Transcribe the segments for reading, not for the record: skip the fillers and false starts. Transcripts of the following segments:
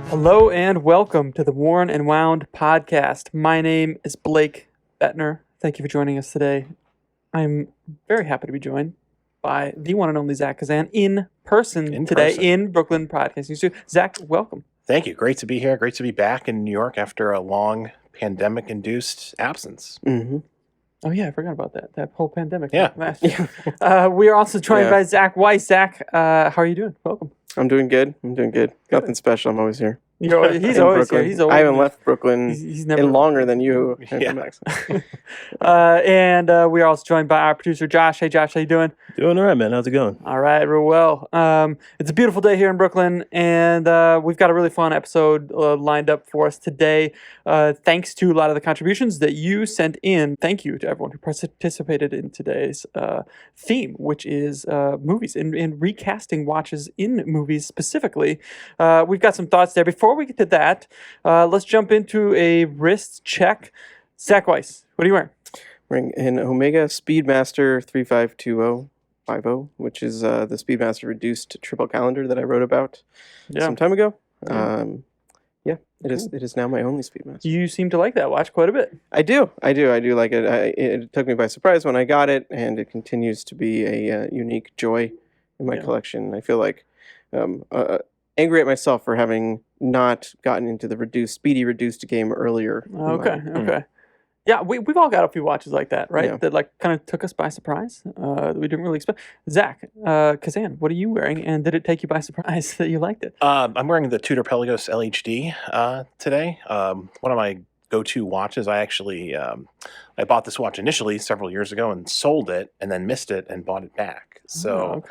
Hello and welcome to the Worn and Wound podcast. My name is Blake Bettner. Thank you for joining us today. I'm very happy to be joined by the one and only Zach Kazan in person today in Brooklyn Podcasting Studio. Zach, welcome. Thank you. Great to be here. Great to be back in New York after a long pandemic-induced absence. Mm-hmm. Oh, yeah, I forgot about that whole pandemic. Yeah. Last year. We are also joined by Zach Weiss. Zach, how are you doing? Welcome. I'm doing good. Nothing special. I'm always here. He's always here. He's always I haven't left Brooklyn he's never in longer than you. And we are also joined by our producer, Josh. Hey, Josh, how you doing? Doing all right, man. How's it going? All right, real well. It's a beautiful day here in Brooklyn, and we've got a really fun episode lined up for us today. Thanks to a lot of the contributions that you sent in. Thank you to everyone who participated in today's theme, which is movies and recasting watches in movies specifically. We've got some thoughts there. Before we get to that, let's jump into a wrist check. Zach Weiss, what are you wearing? Wearing an Omega Speedmaster 352050, which is the Speedmaster reduced triple calendar that I wrote about some time ago. It is now my only Speedmaster. You seem to like that watch quite a bit. I do like it. It took me by surprise when I got it, and it continues to be a unique joy in my collection. I feel like angry at myself for having not gotten into the speedy reduced game earlier. Okay. Yeah, we've all got a few watches like that, right? Yeah. That like kind of took us by surprise. That we didn't really expect. Zach, Kazan, what are you wearing? And did it take you by surprise that you liked it? I'm wearing the Tutor Pelagos Lhd today. One of my go-to watches. I actually I bought this watch initially several years ago and sold it, and then missed it and bought it back. So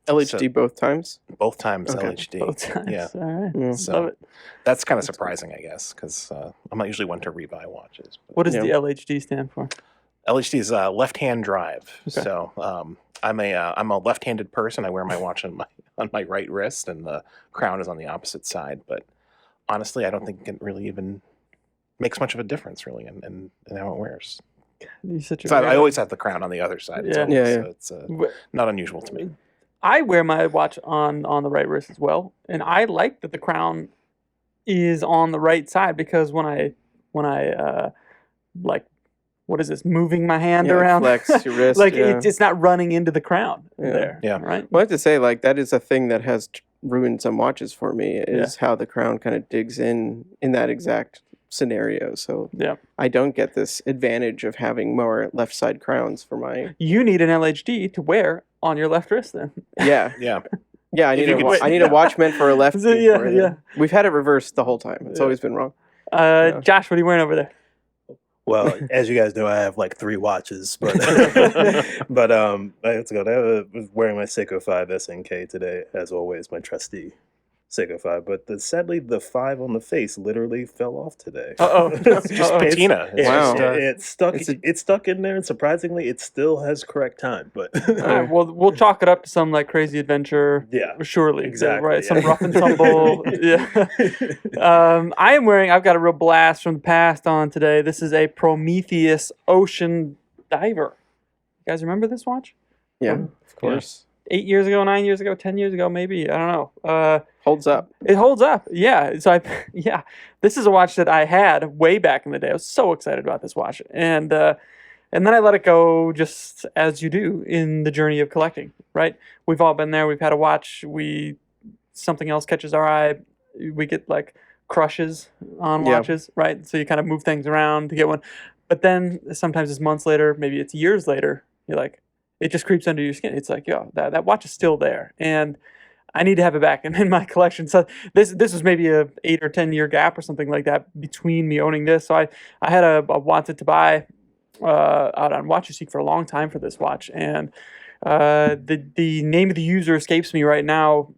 LHD both times? Both times LHD. Both times. Yeah. All right. Yeah. So love it. that's kind of surprising, I guess, because I'm not usually one to rebuy watches. What does the LHD stand for? LHD is left-hand drive. Okay. So I'm a left-handed person. I wear my watch on my right wrist, and the crown is on the opposite side. But honestly, I don't think it really even makes much of a difference, really, in how it wears. I always have the crown on the other side. So it's not unusual to me. I wear my watch on the right wrist as well, and I like that the crown is on the right side, because when I like, what is this, moving my hand around, flex your wrist, like it's not running into the crown there. Yeah. Right. Well, I have to say, like, that is a thing that has ruined some watches for me, is how the crown kind of digs in that exact scenario. So I don't get this advantage of having more left side crowns for my. You need an LHD to wear on your left wrist, then. Yeah. I need a watch meant for a lefty. We've had it reversed the whole time. It's always been wrong. Josh, what are you wearing over there? Well, as you guys know, I have like 3 watches, but let's go. I was wearing my Seyko 5 SNK today, as always, my trusty Seyko 5. But sadly, the 5 on the face literally fell off today. It's just patina. Wow. It's stuck. It's stuck in there, and surprisingly, it still has correct time. But well, we'll chalk it up to some like crazy adventure. Yeah, surely. Exactly. Right. Some rough and tumble. I've got a real blast from the past on today. This is a Prometheus Ocean Diver. You guys remember this watch? Yeah, of course. 8 years ago, 9 years ago, 10 years ago, maybe. I don't know. Holds up. It holds up. Yeah. So this is a watch that I had way back in the day. I was so excited about this watch, and then I let it go, just as you do in the journey of collecting. Right? We've all been there. We've had a watch. Something else catches our eye. We get like crushes on watches, right? So you kind of move things around to get one, but then sometimes it's months later, maybe it's years later. You're like, it just creeps under your skin. It's like, that watch is still there, and I need to have it back in my collection. So this was maybe a 8 or 10 year gap or something like that between me owning this. So I had a wanted to buy out on WatchSeek for a long time for this watch, and the name of the user escapes me right now.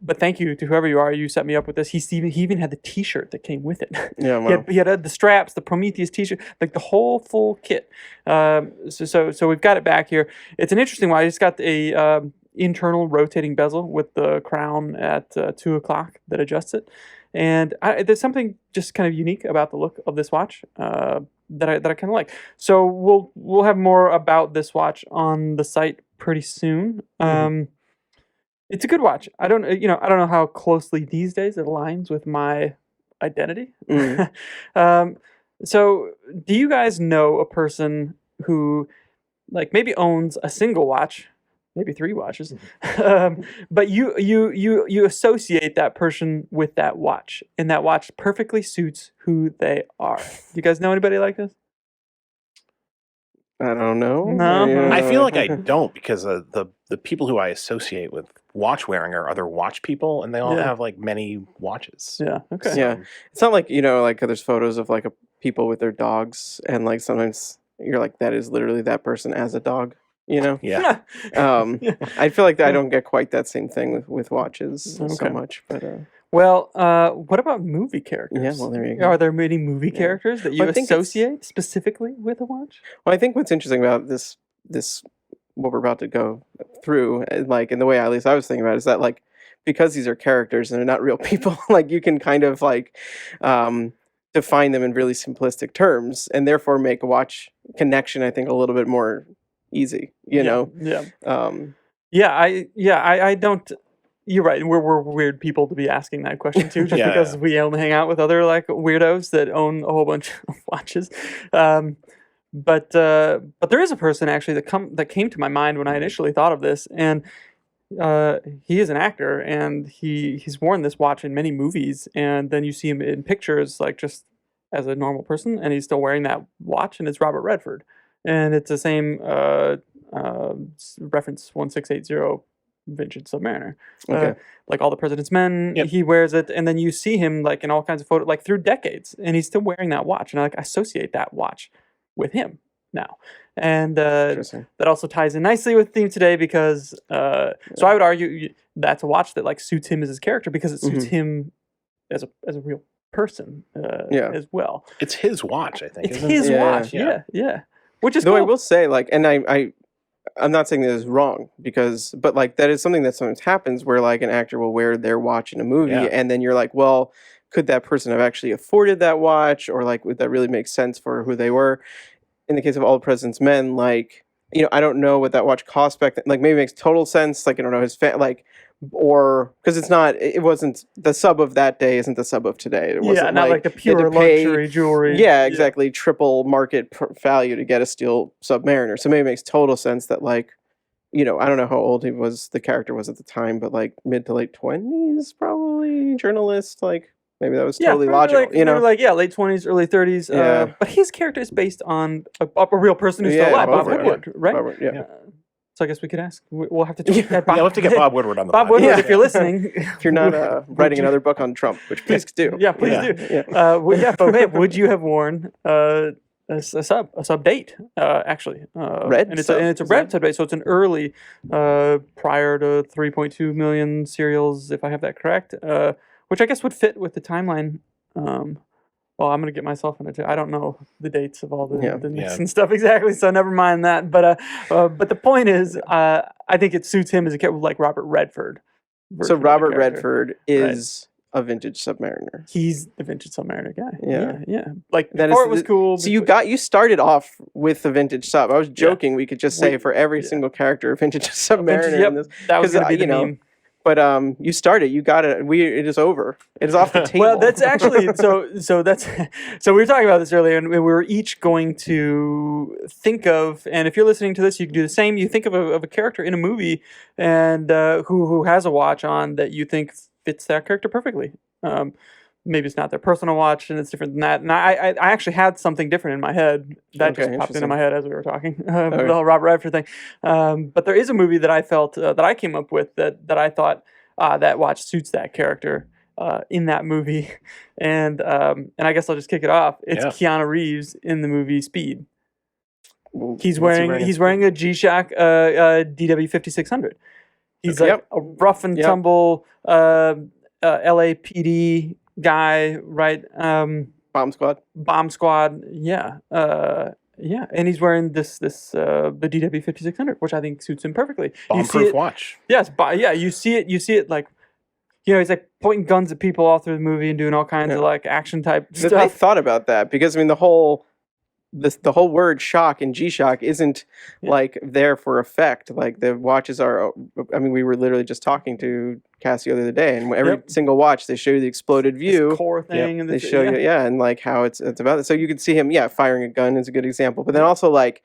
But thank you to whoever you are. You set me up with this. He even had the T-shirt that came with it. Yeah, wow. he had the straps, the Prometheus T-shirt, like the whole full kit. So we've got it back here. It's an interesting one. It's got a internal rotating bezel with the crown at 2 o'clock that adjusts it. And there's something just kind of unique about the look of this watch that I kind of like. So we'll have more about this watch on the site pretty soon. It's a good watch. I don't know how closely these days it aligns with my identity. Mm. So, do you guys know a person who, like, maybe owns a single watch, maybe 3 watches, but you associate that person with that watch, and that watch perfectly suits who they are? Do you guys know anybody like this? I don't know. No. I feel like I don't, because the people who I associate with watch wearing are other watch people, and they all Yeah. have like many watches. Yeah. Okay. Yeah. It's not like, like there's photos of like people with their dogs, and like sometimes you're like, that is literally that person as a dog, Yeah. Yeah. I feel like I don't get quite that same thing with watches Okay. so much, but Well, what about movie characters? yeah, well, there you go. Are there many movie Yeah. characters that you Well, I think it's- associate specifically with a watch? Well, I think what's interesting about this what we're about to go through, like, in the way at least I was thinking about it, is that, like, because these are characters and they're not real people, like, you can kind of like define them in really simplistic terms, and therefore make a watch connection, I think, a little bit more easy. You know, Yeah. um, I don't. You're right. We're weird people to be asking that question too, just Yeah. because we only hang out with other like weirdos that own a whole bunch of watches. But there is a person actually that came to my mind when I initially thought of this, and he is an actor, and he's worn this watch in many movies, and then you see him in pictures like just as a normal person, and he's still wearing that watch, and it's Robert Redford, and it's the same reference 1680 vintage Submariner. Okay. Like All the President's Men, Yep. he wears it, and then you see him like in all kinds of photos, like through decades, and he's still wearing that watch, and I associate that watch with him now, and interesting. that also ties in nicely with the theme today because so I would argue that's a watch that like suits him as his character because it suits him as a real person as well. It's his watch, I think. It's isn't his it? watch, Yeah. yeah. Which is Though cool. I will say, like, and I'm not saying that is wrong, but like that is something that sometimes happens where like an actor will wear their watch in a movie, Yeah. and then you're like, well, could that person have actually afforded that watch, or like would that really make sense for who they were? In the case of All the President's Men, like, I don't know what that watch cost back then. Like, maybe it makes total sense. Like, I don't know his or because it wasn't the sub of that day, isn't the sub of today. It wasn't not like the you had to pure pay- luxury jewelry. Yeah, exactly. Triple market value to get a steel Submariner. So maybe it makes total sense that, like, I don't know how old the character was at the time, but like mid to late 20s, probably, journalist. Like, maybe that was totally probably logical. like, maybe like late 20s, early 30s. Yeah. But his character is based on a real person who's still Yeah, alive, Bob Bob Woodward, right? Robert, yeah. So I guess we could ask. We'll have to tweet that. Yeah, we'll have to get Bob Woodward on the Bob pod. Woodward, Yeah. if you're listening. If you're not writing another book on Trump, which please do. Yeah, please Yeah. do. Yeah. But hey, would you have worn a sub date actually? Red and it's sub, a is red that- sub date, so it's an early prior to 3.2 million serials, if I have that correct. Which I guess would fit with the timeline. Well, I'm gonna get myself into it. I don't know the dates of all the Nixon stuff exactly, so never mind that. But the point is, I think it suits him as a character, like Robert Redford. So version of the Robert character. Redford is a vintage Submariner. He's the vintage Submariner guy. Yeah. yeah. Like That before is it was the- cool. So you started off with the vintage sub. I was joking. We could just say We- for every yeah. single character, vintage Submariner. Yep, In this. that was 'cause, gonna be the meme. But you started. You got it. It is over. It is off the table. Well, that's actually so that's so we were talking about this earlier, and we were each going to think of, and if you're listening to this, you can do the same. You think of a character in a movie, and who has a watch on that you think fits that character perfectly. Maybe it's not their personal watch, and it's different than that. And I actually had something different in my head that Okay, just popped into interesting. my head as we were talking, Okay. the whole Robert Redford thing. But there is a movie that I felt that I came up with that I thought that watch suits that character in that movie, and I guess I'll just kick it off. It's Keanu Reeves in the movie Speed. He's wearing a G-Shock DW 5600. He's like a rough and tumble LAPD guy, right? Bomb Squad. Yeah. And he's wearing the DW 5600, which I think suits him perfectly. Bomb-proof watch. Yes, you see it like, he's like pointing guns at people all through the movie and doing all kinds of like action type But I stuff. thought about that because I mean the whole the whole word shock and G-Shock isn't like there for effect. Like the watches are, I mean, we were literally just talking to Casio the other day, and every single watch they show you the exploded view, This core thing, and they show you, and like how it's about it. So you could see him, firing a gun is a good example, but then also like,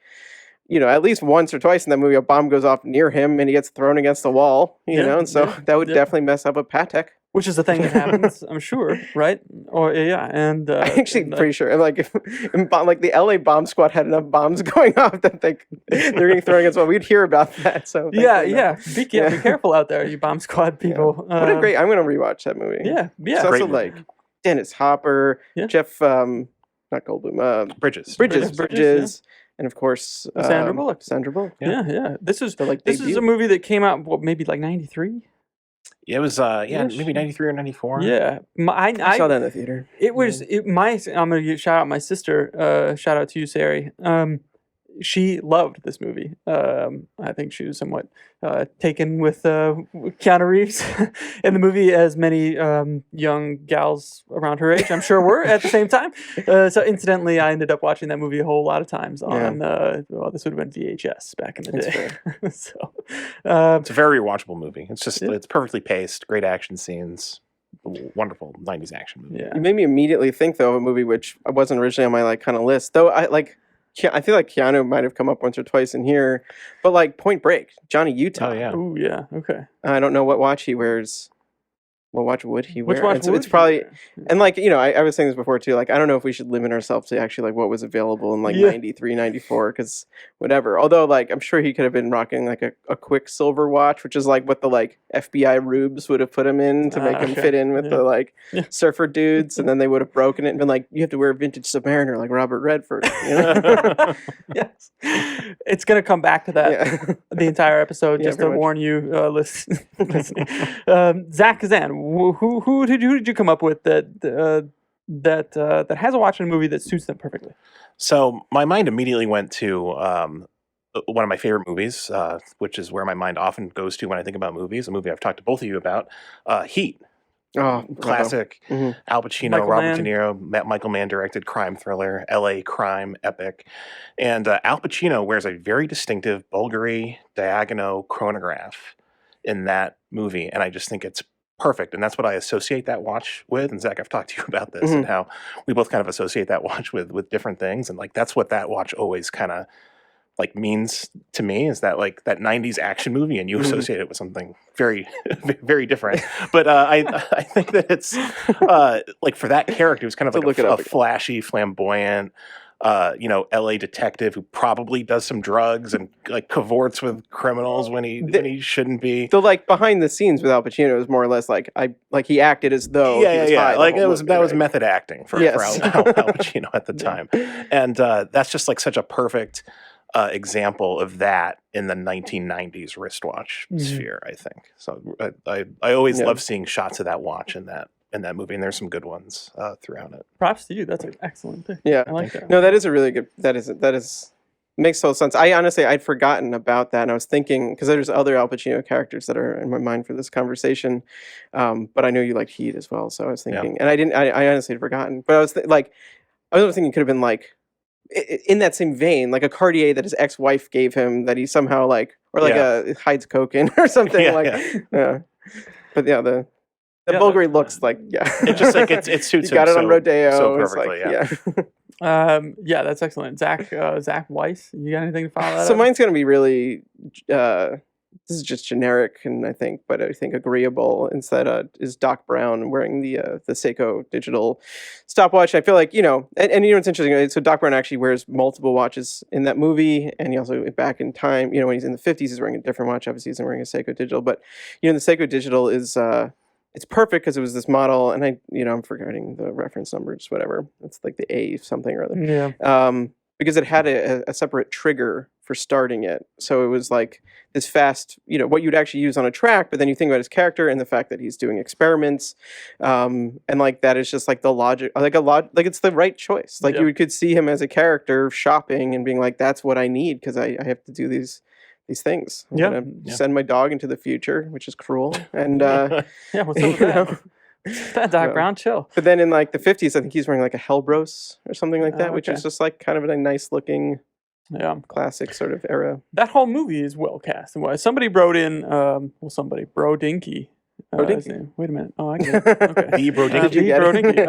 at least once or twice in that movie, a bomb goes off near him and he gets thrown against the wall, and so that would definitely mess up a Patek. Which is the thing that happens, I'm sure, right? Or and I'm actually pretty sure. Like, the LA bomb squad had enough bombs going off that they're getting thrown against. Well, we'd hear about that. So Be careful out there, you bomb squad people. What a great! I'm gonna rewatch that movie. Yeah. It's also like Dennis Hopper, Jeff, not Goldblum, Bridges. And of course, Sandra Bullock. Yeah. This is a movie that came out maybe like 93. Yeah, it was maybe 93 or 94. Yeah, I saw that in the theater. It was I'm gonna shout out my sister. Shout out to you, Sari. She loved this movie. I think she was somewhat taken with Keanu Reeves in the movie, as many young gals around her age, I'm sure, were at the same time. So incidentally, I ended up watching that movie a whole lot of times on, this would have been VHS back in the day. So it's a very rewatchable movie. It's just it's perfectly paced, great action scenes. Wonderful 90s action movie. You made me immediately think though of a movie which wasn't originally on my like kind of list, though. I feel like Keanu might have come up once or twice in here, but like Point Break, Johnny Utah. Oh yeah. Ooh, yeah. Okay. I don't know what watch he wears. What watch would he wear? Which watch would it's probably, and like, I was saying this before too, like, I don't know if we should limit ourselves to actually like what was available in like 93, 94, because whatever. Although like, I'm sure he could have been rocking like a quick silver watch, which is like what the like FBI rubes would have put him in to make him fit in with the like surfer dudes. And then they would have broken it and been like, you have to wear a vintage Submariner like Robert Redford. Yes. It's going to come back to that the entire episode, just to warn you, listening. Zach Kazan, who did you come up with that has a watch in a movie that suits them perfectly? So my mind immediately went to one of my favorite movies, which is where my mind often goes to when I think about movies. A movie I've talked to both of you about, Heat. Oh, classic. Al Pacino, Robert De Niro, Michael Mann directed crime thriller, LA crime epic. And Al Pacino wears a very distinctive Bulgari Diagonal chronograph in that movie. And I just think it's perfect. And that's what I associate that watch with. And Zach, I've talked to you about this and how we both kind of associate that watch with different things. And like, that's what that watch always kind of like means to me, is that like that 90s action movie, and you associate it with something very, very different. But I think that it's like for that character, it was kind of like a flashy, flamboyant, LA detective who probably does some drugs and like cavorts with criminals when he shouldn't be. So like behind the scenes with Al Pacino is more or less like he acted as though he was high like that was method acting for Al Pacino at the time, and that's just like such a perfect example of that in the 1990s wristwatch sphere, I think. So I always love seeing shots of that watch in that movie, and there's some good ones throughout it. Props to you. That's an excellent thing. Yeah, I like that. No, that is a really good. That is makes total sense. I'd forgotten about that, and I was thinking because there's other Al Pacino characters that are in my mind for this conversation, but I know you like Heat as well, so I was thinking, and I honestly had forgotten, but I was thinking it could have been like, in that same vein, like a Cartier that his ex-wife gave him that he somehow like, or like a hides coke in or something But the Bulgari looks like it just like it suits him. Got it on Rodeo so perfectly. That's excellent. Zach Weiss, you got anything to follow that? So mine's gonna be really this is just generic, and I think agreeable. Instead, is Doc Brown wearing the Seyko digital stopwatch. I feel like, and what's interesting. So Doc Brown actually wears multiple watches in that movie, and he also back in time. When he's in the 50s, he's wearing a different watch. Obviously, he's wearing a Seyko digital, but the Seyko digital is it's perfect because it was this model, and I'm forgetting the reference number, just whatever. It's like the A something or other. Yeah. Because it had a separate trigger for starting it. So it was like this fast, what you'd actually use on a track, but then you think about his character and the fact that he's doing experiments. And like that is just like the logic, like it's the right choice. Like you could see him as a character shopping and being like, that's what I need because I have to do these things. I'm gonna send my dog into the future, which is cruel. And what's up with that? Doc No. Brown, chill. But then in like the 50s, I think he's wearing like a Hellbros or something like that, Oh, which okay. is just like kind of a nice looking Yeah. classic sort of era. That whole movie is well cast. And somebody wrote in, Bro Dinky. Bro his Dinky. name. Wait a minute. Oh, I get it. Okay. The Bro Dinky. Did you The get Bro it? Dinky.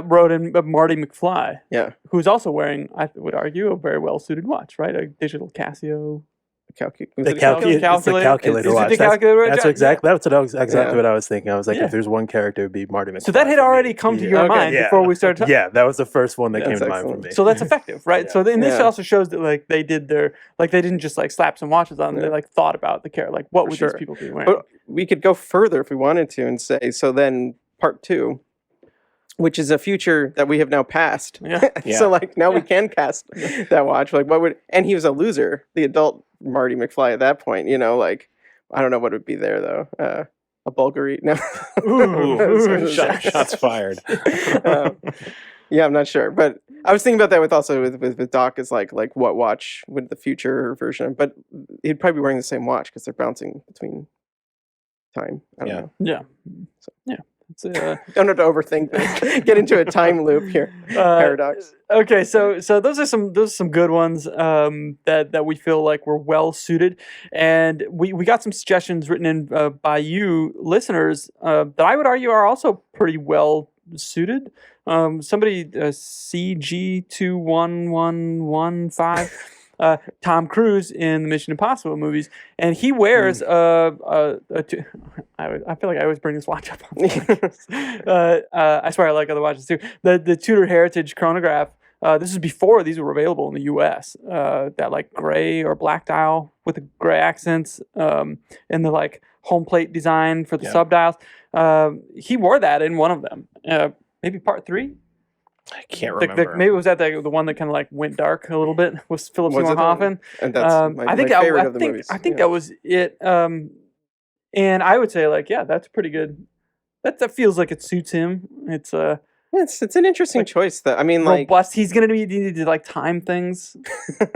Wrote in Marty McFly, Yeah. who's also wearing, I would argue, a very well suited watch, right? A digital Casio. It's the calculator? calculator Is it watch. the calculator? That's Yeah. exactly Yeah. what I was thinking. I was like, Yeah. if there's one character, it'd be Marty McFly. So that had for me. already come to Yeah. your Okay. mind Yeah. before we started talking. Yeah, that was the first one that That's came to mind for excellent. me. So that's effective, right? Yeah. So then this Yeah. also shows that like they did their they didn't just like slap some watches on. They Yeah. like thought about the character, like what For would sure. these people be wearing? But we could go further if we wanted to and say, so then part 2, which is a future that we have now passed. Yeah. Yeah. So like now we can cast that watch. Like what would, and he was a loser, the adult Marty McFly at that point, like, I don't know what would be there though. A Bulgari. No. Ooh. Shots fired. Yeah, I'm not sure, but I was thinking about that with Doc is like what watch would the future version, but he'd probably be wearing the same watch because they're bouncing between time. I don't Yeah. know. Yeah. So. Yeah. It's, Don't have to overthink this. Get into a time loop here. Paradox. Okay, so those are some good ones that we feel like were well suited, and we got some suggestions written in by you listeners that I would argue are also pretty well suited. Somebody CG21115. Tom Cruise in the Mission Impossible movies, and he wears I feel like I always bring this watch up. I swear I like other watches too. The Tudor Heritage Chronograph. This is before these were available in the U.S. That like gray or black dial with the gray accents, and the like home plate design for the subdials. He wore that in one of them. Maybe part 3. I can't remember. Maybe it was that the one that kind of like went dark a little bit with Philip Was it Seymour the one? Hoffman. And that's my favorite of the movies. I think that was it. And I would say like, yeah, that's pretty good. That feels like it suits him. It's it's an interesting like, choice. That I mean, like robust. He's gonna need to like time things,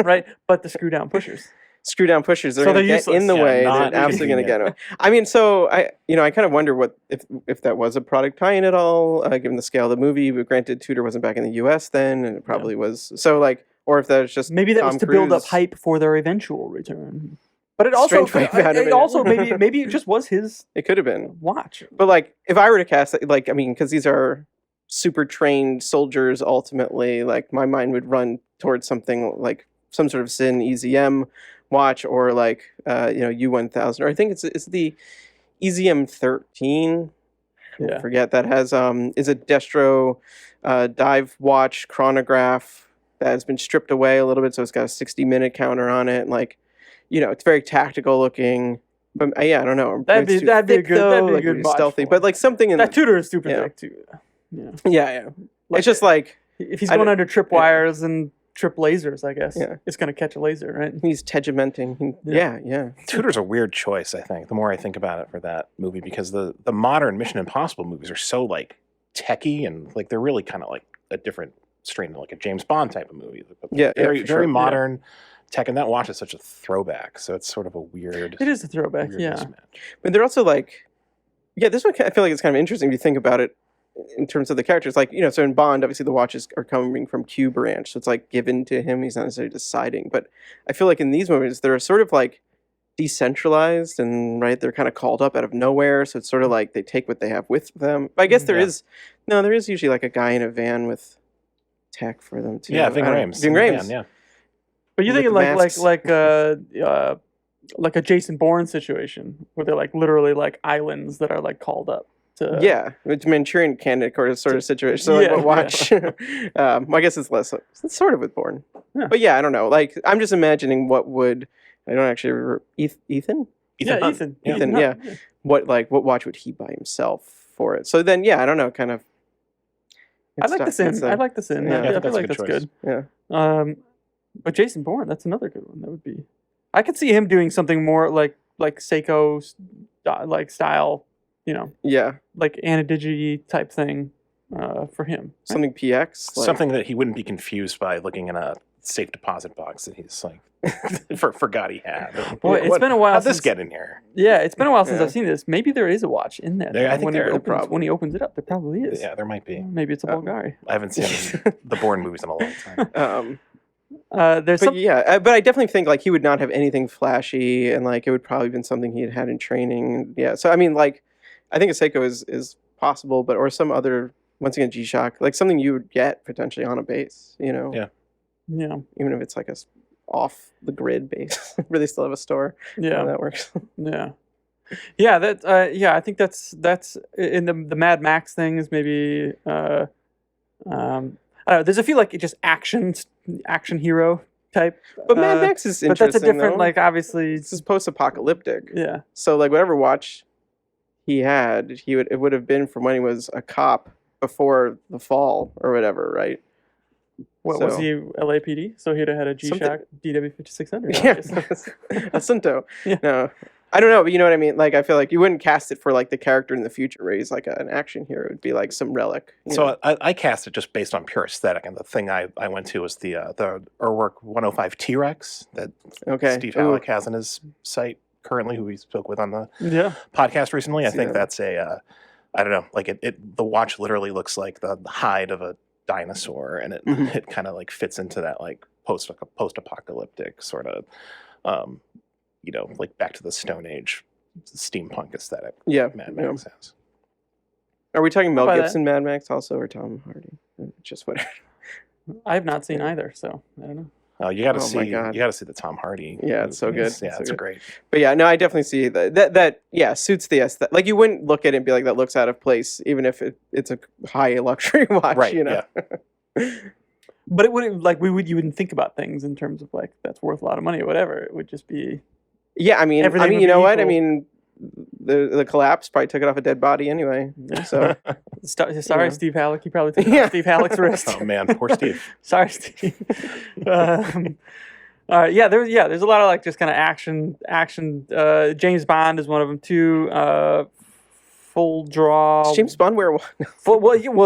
right? But the screw down pushers. Screw down pushers, they're So going to they're get in useless. the Yeah, way. not They're absolutely going to get in the convenient. way. I mean, so I kind of wonder what if that was a product tie-in at all, given the scale of the movie. But granted, Tudor wasn't back in the U.S. then, and it probably was. So like, or if that was just Maybe that Tom was to build up Cruise. hype for their eventual return. But it also, Strange way about it, it also maybe it just was his It could have been. watch. But like, if I were to cast, like, I mean, because these are super trained soldiers, ultimately, like my mind would run towards something like some sort of Sin EZM watch, or like U1000, or I think it's the EZM 13. Yeah. I forget that has is a destro dive watch chronograph that has been stripped away a little bit, so it's got a 60-minute counter on it. And like, it's very tactical looking. But yeah, I don't know. That'd be a good really watch stealthy. for But it. like something in That Tudor is super Yeah. thick too. Yeah. yeah. Like, It's just like if he's I going don't- under tripwires and trip lasers, I guess. Yeah. It's gonna catch a laser, right? he's tegimenting. Yeah. Tudor's a weird choice, I think, the more I think about it for that movie, because the modern Mission Impossible movies are so like techie, and like they're really kind of like a different strain, like a James Bond type of movie. Yeah, very for sure. very Yeah. modern tech, and that watch is such a throwback, so it's sort of a weird. It is a throwback, weird yeah. mismatch. But they're also like, this one I feel like it's kind of interesting if you think about it in terms of the characters. Like, so in Bond, obviously the watches are coming from Q branch, so it's like given to him. He's not necessarily deciding. But I feel like in these movies, they're sort of like decentralized, and right, they're kind of called up out of nowhere. So it's sort of like they take what they have with them. But I guess there is usually like a guy in a van with tech for them too. Yeah, Ving I don't- Rhames. Ving in the Rhames. band, yeah. But you're With thinking the like a Jason Bourne situation where they're like literally like islands that are like called up to Yeah, it's Manchurian Candidate sort of situation. So like, Yeah, what watch? I guess it's less. It's sort of with Bourne, Yeah. but yeah, I don't know. Like, I'm just imagining what would I don't actually remember. Ethan. Yeah, Hunt. Ethan. Ethan, Hunt, yeah. What watch would he buy himself for it? So then, yeah, I don't know. Kind of. I like the Sin. I like the Sin. yeah, I I think feel that's a like good that's choice. good. Yeah. But Jason Bourne, that's another good one. That would be. I could see him doing something more like Seyko, like style, Yeah. like Anna Digi type thing, for him. Something PX. Like, Something that he wouldn't be confused by looking in a safe deposit box that he's like forgot he had. Boy, it's been a while How'd this since- get in here? Yeah, it's been a while since Yeah. I've seen this. Maybe there is a watch in there. I think when there he is opens, when he opens it up, there probably is. Yeah, there might be. Maybe it's a Bulgari. I haven't seen the Bourne movies in a long time. There's But some. yeah, but I definitely think like he would not have anything flashy, and like it would probably been something he had had in training. Yeah, so I mean, like, I think a Seyko is possible, but or some other, once again, G-Shock, like something you would get potentially on a base, you know? Yeah. Yeah. Even if it's like a off the grid base, where they still have a store. Yeah. That works. Yeah. Yeah, yeah, I think that's in the Mad Max thing is maybe I don't know, there's a few like just action hero type. But Mad Max is but interesting. that's a different though. like obviously This is post-apocalyptic. yeah. So like whatever watch he had, it would have been from when he was a cop before the fall or whatever, right? What was So- he LAPD? So he'd have had a G-Shock DW5600. Yeah, obviously. Asunto. Yeah. No, I don't know, but you know what I mean. Like I feel like you wouldn't cast it for like the character in the future where he's like an action hero. It would be like some relic. you know? So I cast it just based on pure aesthetic, and the thing I went to was the Urwerk 105 T-Rex that okay, Steve Ooh. Halleck has on his site currently, who we spoke with on the Yeah. podcast recently. I See think that. that's I don't know, like the watch literally looks like the hide of a dinosaur, and it Mhm. it kind of like fits into that like post-apocalyptic sort of like back to the Stone Age steampunk aesthetic Yeah. Mad yeah. Max has. Are we talking Mel By that. Gibson Mad Max also or Tom Hardy? Just whatever. I have not seen either, so I don't know. Oh, you got to Oh my see God. the Tom Hardy. Yeah, it's so movie. good. Yeah, It's so it's good. great. But yeah, no, I definitely see that yeah suits the aesthetic. Like you wouldn't look at it and be like that looks out of place, even if it's a high luxury watch. Right, You know. But it wouldn't like you wouldn't think about things in terms of like that's worth a lot of money or whatever. It would just be Yeah, I mean, Everything would you be know what? I equal. mean, the collapse probably took it off a dead body anyway. Yeah. So sorry, know. Steve Halleck. You probably took it Yeah. off Steve Halleck's wrist. Oh man, poor Steve. Sorry, Steve. There's a lot of like just kind of action. James Bond is one of them too. Full draw. Is James Bond wear one?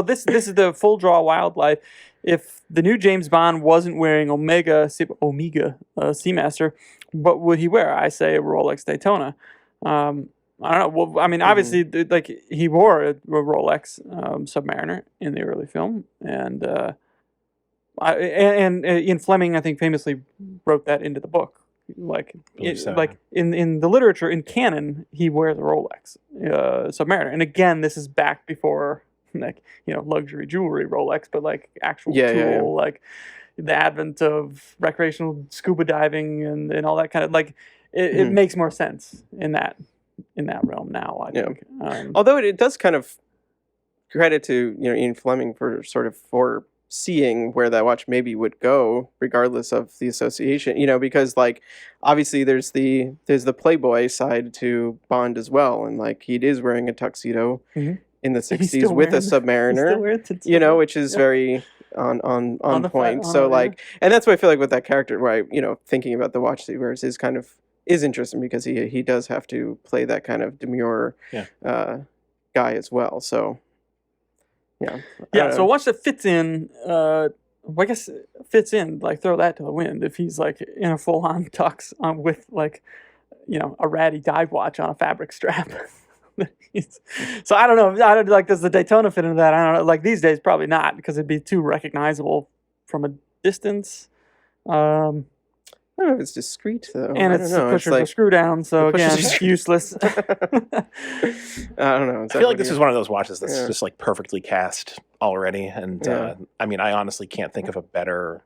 This is the full draw wildlife. If the new James Bond wasn't wearing Omega Seamaster, what would he wear? I say a Rolex Daytona. I don't know. Well, I mean, obviously, like he wore a Rolex Submariner in the early film, and Ian Fleming, I think, famously wrote that into the book. Like, Believe so, like in the literature, in canon, he wears a Rolex Submariner, and again, this is back before like luxury jewelry Rolex, but like actual tool, Yeah. like the advent of recreational scuba diving and all that kind of like it makes more sense in that realm now. I Yeah. think. Although it does kind of credit to Ian Fleming for seeing where that watch maybe would go, regardless of the association. Because like obviously there's the Playboy side to Bond as well, and like he is wearing a tuxedo Mhm. in the He's 60s still with a wearing- He's still Submariner. wearing it. Which is Yeah. very on the point. flat- So on- like, and that's what I feel like with that character, where thinking about the watch that he wears is interesting because he does have to play that kind of demure guy as well. So yeah, Yeah, so a watch that fits in, I guess fits in, like throw that to the wind if he's like in a full on tux with like, a ratty dive watch on a fabric strap. So I don't know. Does the Daytona fit into that? I don't know. Like these days, probably not because it'd be too recognizable from a distance. I don't know if it's discreet though. And I it's don't know. pusher It's for screw down, so it pushes again, the screw- useless. I don't know. I feel like this is one of those watches that's Yeah. just like perfectly cast already, and Yeah. I mean, I honestly can't think of a better.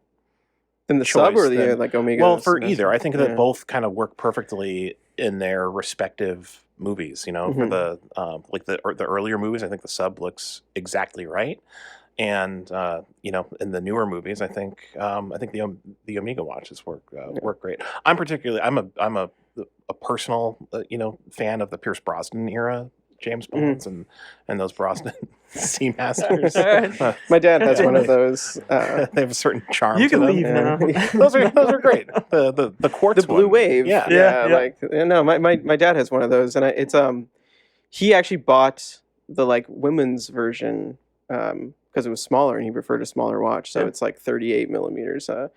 in the sub or choice the than- like Omega. Well, for semester? either, I think that Yeah. both kind of work perfectly in their respective movies. For Mhm. the earlier movies, I think the sub looks exactly right, and in the newer movies, I think the Omega watches work great. I'm a personal fan of the Pierce Brosnan era James Bonds and those Brosnan Seamasters. Alright. My dad has one of those. They have a certain charm. You to can them. leave Yeah. now. Those are great. The quartz The blue one. wave. Yeah. Yeah. Like no, my dad has one of those, and it's he actually bought the like women's version because because it was smaller and he preferred a smaller watch. So Yeah. it's like 38 millimeters. So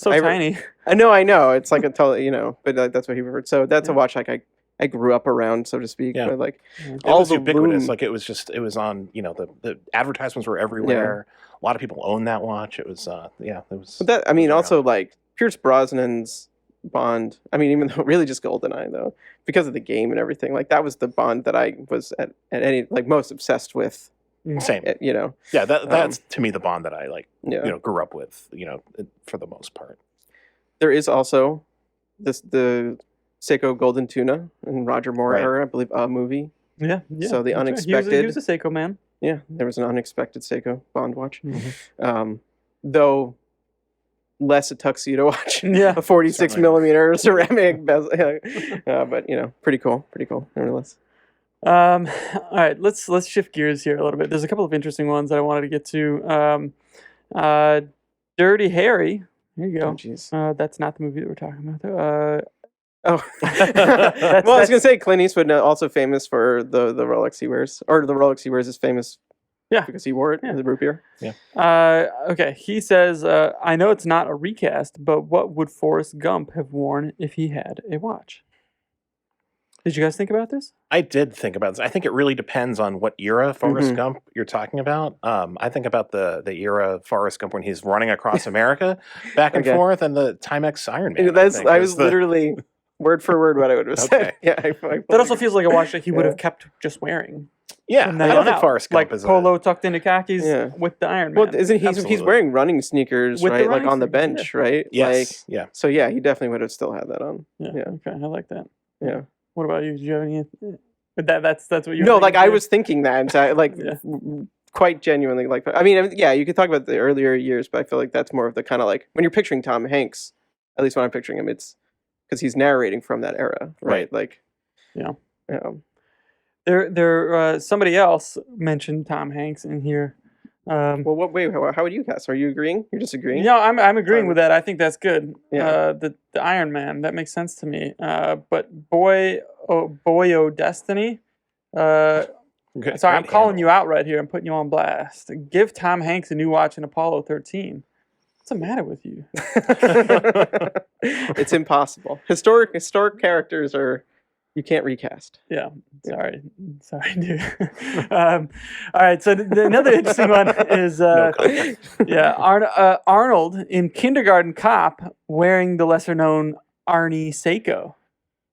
Tiny. I know. It's like a total, but that's what he preferred. So that's a watch like I grew up around, so to speak. Yeah. But like It all was the ubiquitous. lume- Like it was on, the advertisements were everywhere. A lot of people own that watch. It was, it was. But that, I it mean, was also around. like Pierce Brosnan's Bond. I mean, even though really just GoldenEye though, because of the game and everything. Like that was the Bond that I was at any like most obsessed with. Same. Yeah, That's to me the Bond that I like. Yeah. Grew up with. For the most part. There is also the Seyko Golden Tuna and Roger Moore Right. era, I believe, a movie. Yeah. So the that's right. unexpected. He was a Seiko man. Yeah, there was an unexpected Seyko Bond watch. Mm-hmm. Though less a tuxedo watch. Yeah. A 46 Certainly. millimeter ceramic bezel. But pretty cool nevertheless. All right, let's shift gears here a little bit. There's a couple of interesting ones that I wanted to get to. Dirty Harry. There you Oh, go. jeez. That's not the movie that we're talking about, though. Oh, well, I was gonna say Clint Eastwood also famous for the Rolex he wears, or the Rolex he wears is famous, because he wore it Yeah. the root beer. Okay, he says, I know it's not a recast, but what would Forrest Gump have worn if he had a watch? Did you guys think about this? I did think about this. I think it really depends on what era Forrest Mhm. Gump you're talking about. I think about the era of Forrest Gump when he's running across America back and Okay. forth, and the Timex Iron Man. I was literally word for word what I would have said. Okay. Yeah, That also feels like a watch that he would have kept just wearing. Yeah, from I then don't on think out. Forrest Gump like is polo tucked into khakis Yeah. with the Iron Man. Well, isn't he's Absolutely. wearing running sneakers, With the right? Like running on the sneakers, bench, right? Yes, Like, so yeah, he definitely would have still had that on. Yeah. Yeah. Okay, I like that. Yeah. What about you? Did you have any? But that's what you. No, like I was thinking that, so like Yeah. quite genuinely. Like, I mean, yeah, you could talk about the earlier years, but I feel like that's more of the kind of like when you're picturing Tom Hanks. At least when I'm picturing him, it's because he's narrating from that era, right? Right. Like, Yeah. Somebody else mentioned Tom Hanks in here. Well, wait, how would you guess? Are you agreeing? You're disagreeing? No, I'm agreeing with that. I think that's good. Yeah. The Iron Man, that makes sense to me. But Boy O Destiny. Okay, Sorry, I'm great calling you handle. out right here. I'm putting you on blast. Give Tom Hanks a new watch in Apollo 13. What's the matter with you? It's impossible. Historic characters you can't recast. Yeah, sorry, dude. All right, so another interesting one is No comment. Arnold in Kindergarten Cop wearing the lesser known Arnie Seiko.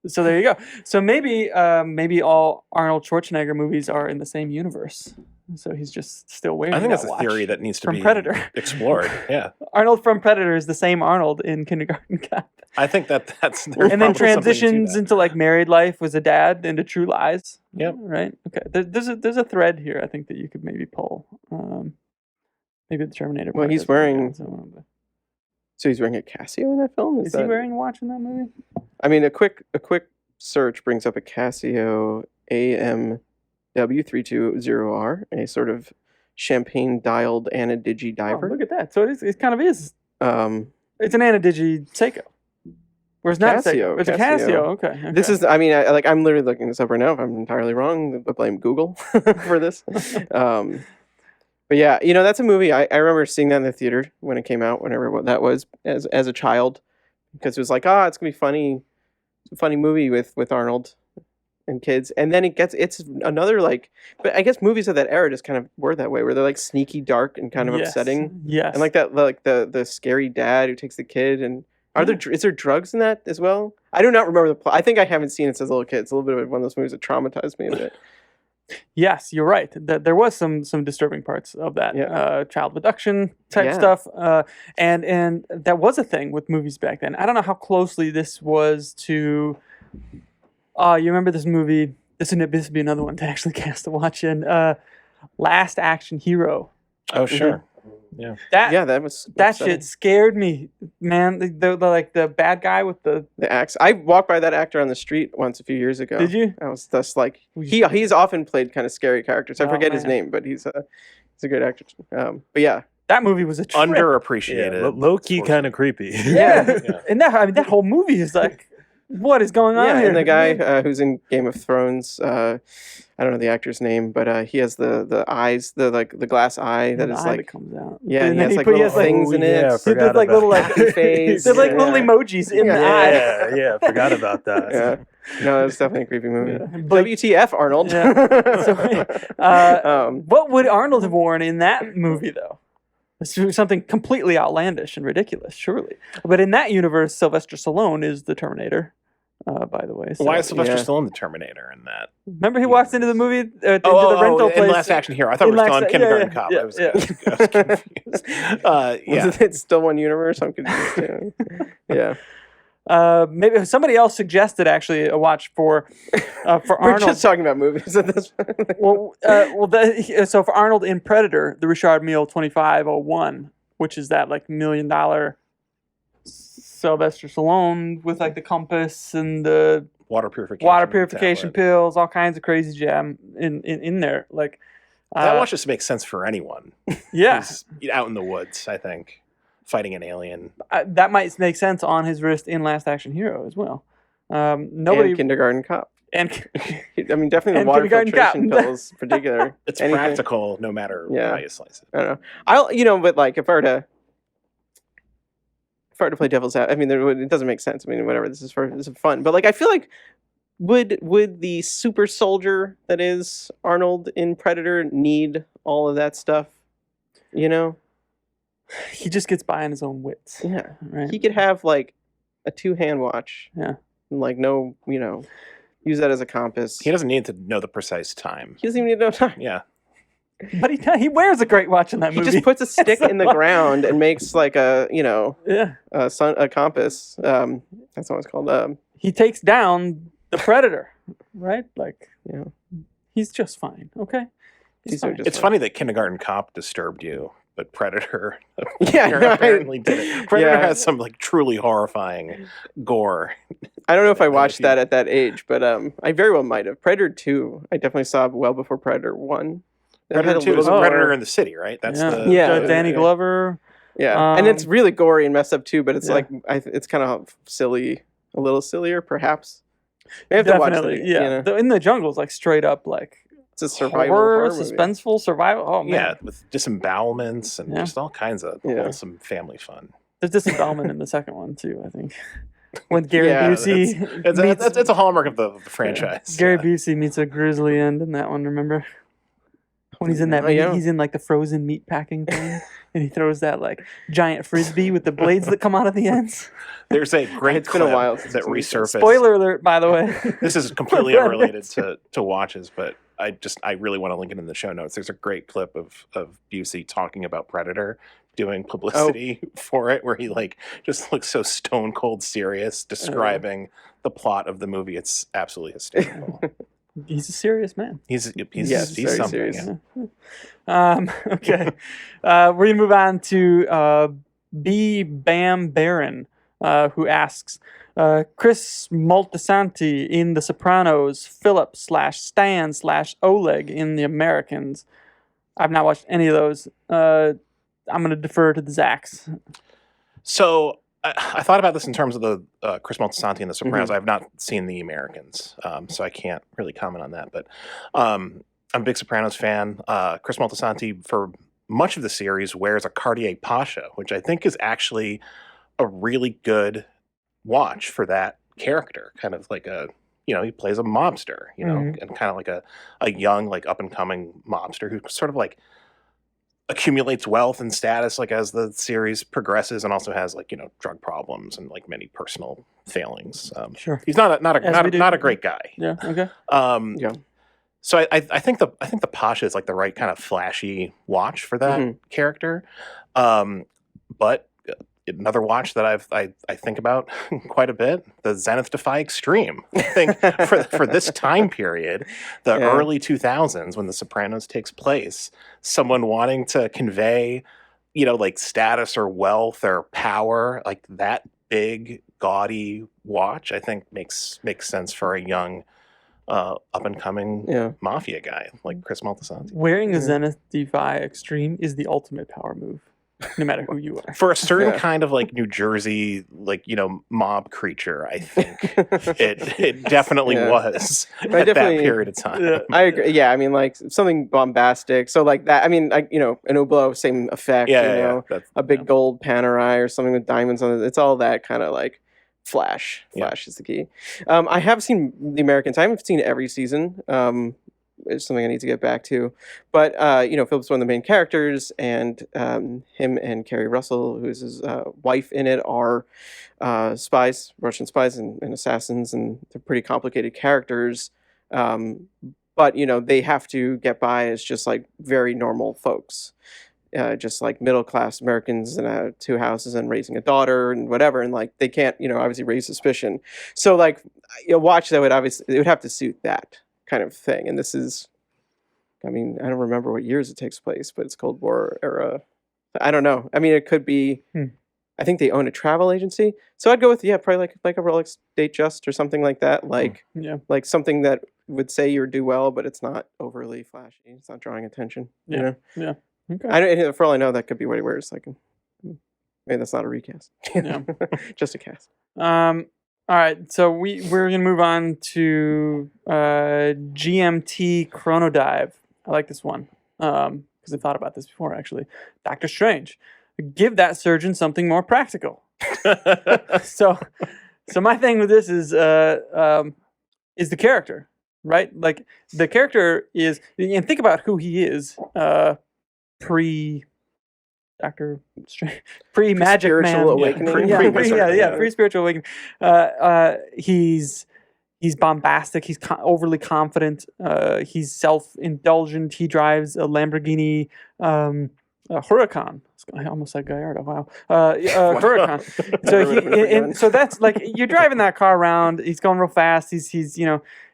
So there you go. So maybe all Arnold Schwarzenegger movies are in the same universe. So he's just still wearing. I think that that's a watch theory that needs to from be Predator. explored. Yeah, Arnold from Predator is the same Arnold in Kindergarten Cop. I think that's there's And then probably something to transitions that. into like Married Life was a dad into True Lies. Yep. Right. Okay. There's a thread here. I think that you could maybe pull. Maybe the Terminator. Well, part he's doesn't work wearing- out, so, So he's wearing a Casio in that film? Is he wearing a watch in that movie? I mean, a quick search brings up a Casio AMW320R, a sort of champagne dialed Anadigi Oh, diver. look at that. So it kind of is. It's an Anadigi Seiko. Whereas not a Casio, Seiko. It's a Casio. Casio. Okay. This is, I mean, I'm literally looking this up right now. If I'm entirely wrong, but blame Google for this. But yeah, that's a movie. I remember seeing that in the theater when it came out, whenever that was, as a child, because it was like, it's gonna be funny. It's a funny movie with Arnold and kids, and then it's another like, but I guess movies of that era just kind of were that way, where they're like sneaky, dark, and kind of upsetting, Yes. and like that, like the scary dad who takes the kid, and is there drugs in that as well? I do not remember the plot. I think I haven't seen it since a little kid. It's a little bit of one of those movies that traumatized me a bit. Yes, you're right. There was some disturbing parts of that. Yeah. Child abduction type Yeah. stuff. And that was a thing with movies back then. I don't know how closely this was to. You remember this movie? This would be another one to actually cast a watch in. Last Action Hero. Oh, sure. Yeah. That was That upsetting. shit scared me, man. The bad guy with the. The axe. I walked by that actor on the street once a few years ago. Did you? I was just like he's often played kind of scary characters. I Oh, forget his man. name, but he's a good actor. But yeah, That movie was a trip. Yeah, Underappreciated. low key kind of creepy. Yeah. Yeah. And that whole movie is like. What is going on Yeah, here? and the guy who's in Game of Thrones, I don't know the actor's name, but he has the eyes, the glass eye that the is eye like, that comes out. yeah, And he then has like he little has, like, things in it. yeah, I There's forgot like little about like happy face. there's like Yeah. little emojis in the Yeah. eye. Yeah, I forgot about that. Yeah, no, it's definitely a creepy movie. Yeah. Like- WTF, Arnold? Yeah. What would Arnold have worn in that movie, though? It's something completely outlandish and ridiculous, surely. But in that universe, Sylvester Stallone is the Terminator, by the way. So, Why is Sylvester yeah. Stallone the Terminator in that? remember he walked into the movie, into the Oh, rental in place. Last Action Hero. I thought in we were still on Last- Kindergarten yeah, Cop. yeah, I was yeah. confused. Yeah. Was it still one universe? I'm confused too. Yeah. Maybe somebody else suggested actually a watch for We're Arnold. just talking about movies at this point. So for Arnold in Predator, the Richard Mille 2501, which is that like $1 million Sylvester Stallone with like the compass and the Water purification. pills, all kinds of crazy jam in there. Like That watch just makes sense for anyone. yeah, He's out in the woods, I think, fighting an alien. that might make sense on his wrist in Last Action Hero as well. Nobody And Kindergarten Cop. and I mean, definitely the And water Kindergarten Cop. filtration pills, in particular. It's Anything. practical no matter Yeah. how you slice it. I don't know. But like, if I were to play devil's advocate, I mean, it doesn't make sense. I mean, whatever. This is fun. But like, I feel like would the super soldier that is Arnold in Predator need all of that stuff? You know? he just gets by on his own wits. Yeah. Right. He could have like a 2-hand watch. Yeah. And like use that as a compass. He doesn't need to know the precise time. He doesn't even need to know time. Yeah. But he wears a great watch in that He movie. just puts a stick in the ground and makes like a yeah. a compass. That's what it's called. He takes down the Predator, right? Like, Yeah. he's just fine. Okay. He's These are fine. just- It's funny that Kindergarten Cop disturbed you, but Predator Yeah, no, apparently didn't. Predator yeah. has some like truly horrifying gore. I don't know if I And watched if you- that at that age, but I very well might have. Predator 2, I definitely saw well before Predator 1. That had Predator a 2 is little Predator more- in the City, right? That's yeah. the Yeah. Danny yeah. Glover. Yeah, and it's really gory and messed up too, but it's Yeah. like it's kind of silly, a little sillier perhaps. I have to watch Definitely. that, Yeah. In the jungle is like straight up like It's a survival horror, movie. suspenseful survival. Oh man. yeah, with disembowelments and Yeah. just all kinds of Yeah. wholesome family fun. There's disembowelment in the second one too, I think. When Gary Yeah, Busey It's a hallmark of the franchise. Gary yeah. Busey meets a grisly end in that one, remember? When he's in that Oh, yeah. he's in like the frozen meat packing thing and he throws that like giant frisbee with the blades that come out of the ends. There's a great It's been a clip while since that we've seen resurfaced. Spoiler alert, by the way. This is completely unrelated to watches, but I really want to link it in the show notes. There's a great clip of Busey talking about Predator, doing publicity for it, where he like just looks so stone cold serious describing the plot of the movie. It's absolutely hysterical. He's a serious man. He's Yes, very something. serious. Yeah. Okay. We're going to move on to B. Bam Baron, who asks, Chris Moltisanti in The Sopranos, Philip /Stan /Oleg in The Americans. I've not watched any of those. I'm going to defer to the Zacks. So I thought about this in terms of the Chris Moltisanti and The Sopranos. I have not seen The Americans, so I can't really comment on that. But I'm a big Sopranos fan. Chris Moltisanti, for much of the series, wears a Cartier Pasha, which I think is actually a really good watch for that character. Kind of like he plays a mobster, and kind of like a young, like up and coming mobster who sort of like accumulates wealth and status like as the series progresses, and also has like drug problems and like many personal failings. Sure. He's not As we do. a great guy. Yeah, okay. Yeah. So I think the Pasha is like the right kind of flashy watch for that character. But another watch that I think about quite a bit, the Zenith Defy Extreme. I think for this time period, the early 2000s when The Sopranos takes place, someone wanting to convey, like status or wealth or power, like that big gaudy watch, I think makes sense for a young up and coming mafia guy like Chris Moltisanti. Wearing a Zenith Defy Extreme is the ultimate power move. no matter who you are. For a certain Yeah. kind of like New Jersey, like, mob creature, I think it definitely Yeah. was I at that definitely- period of time. Yeah. I agree. Yeah, I mean, like something bombastic. So like that. I mean, like an Hublot, same effect. That's, A big gold panerai or something with diamonds on it. It's all that kind of like flash. Yeah. Flash is the key. I have seen The Americans. I haven't seen every season. It's something I need to get back to. But Philip's one of the main characters, and him and Kerry Russell, who is his wife in it, are spies, Russian spies and assassins, and they're pretty complicated characters. But they have to get by as just like very normal folks. Just like middle class Americans in 2 houses and raising a daughter and whatever, and like they can't, obviously raise suspicion. So like, watch that it would have to suit that kind of thing. And this is, I mean, I don't remember what years it takes place, but it's Cold War era. I don't know. I mean, it could be. I think they own a travel agency, so I'd go with probably like a Rolex Datejust or something like that. Like like something that would say you do well, but it's not overly flashy. It's not drawing attention. Yeah. Okay. I don't. For all I know, that could be what he wears. Like, maybe that's not a recast. Yeah. Just a cast. All right, so we're gonna move on to GMT Chronodive. I like this one because I thought about this before actually. Doctor Strange, give that surgeon something more practical. So my thing with this is the character, right? Like the character is, and think about who he is pre Doctor Strange, pre-Magic Spiritual Man, awakening. Pre-spiritual awakening. He's bombastic. He's overly confident. He's self-indulgent. He drives a Lamborghini Huracan. I almost said Gallardo. Wow. Huracan. So that's like you're driving that car around. He's going real fast. He's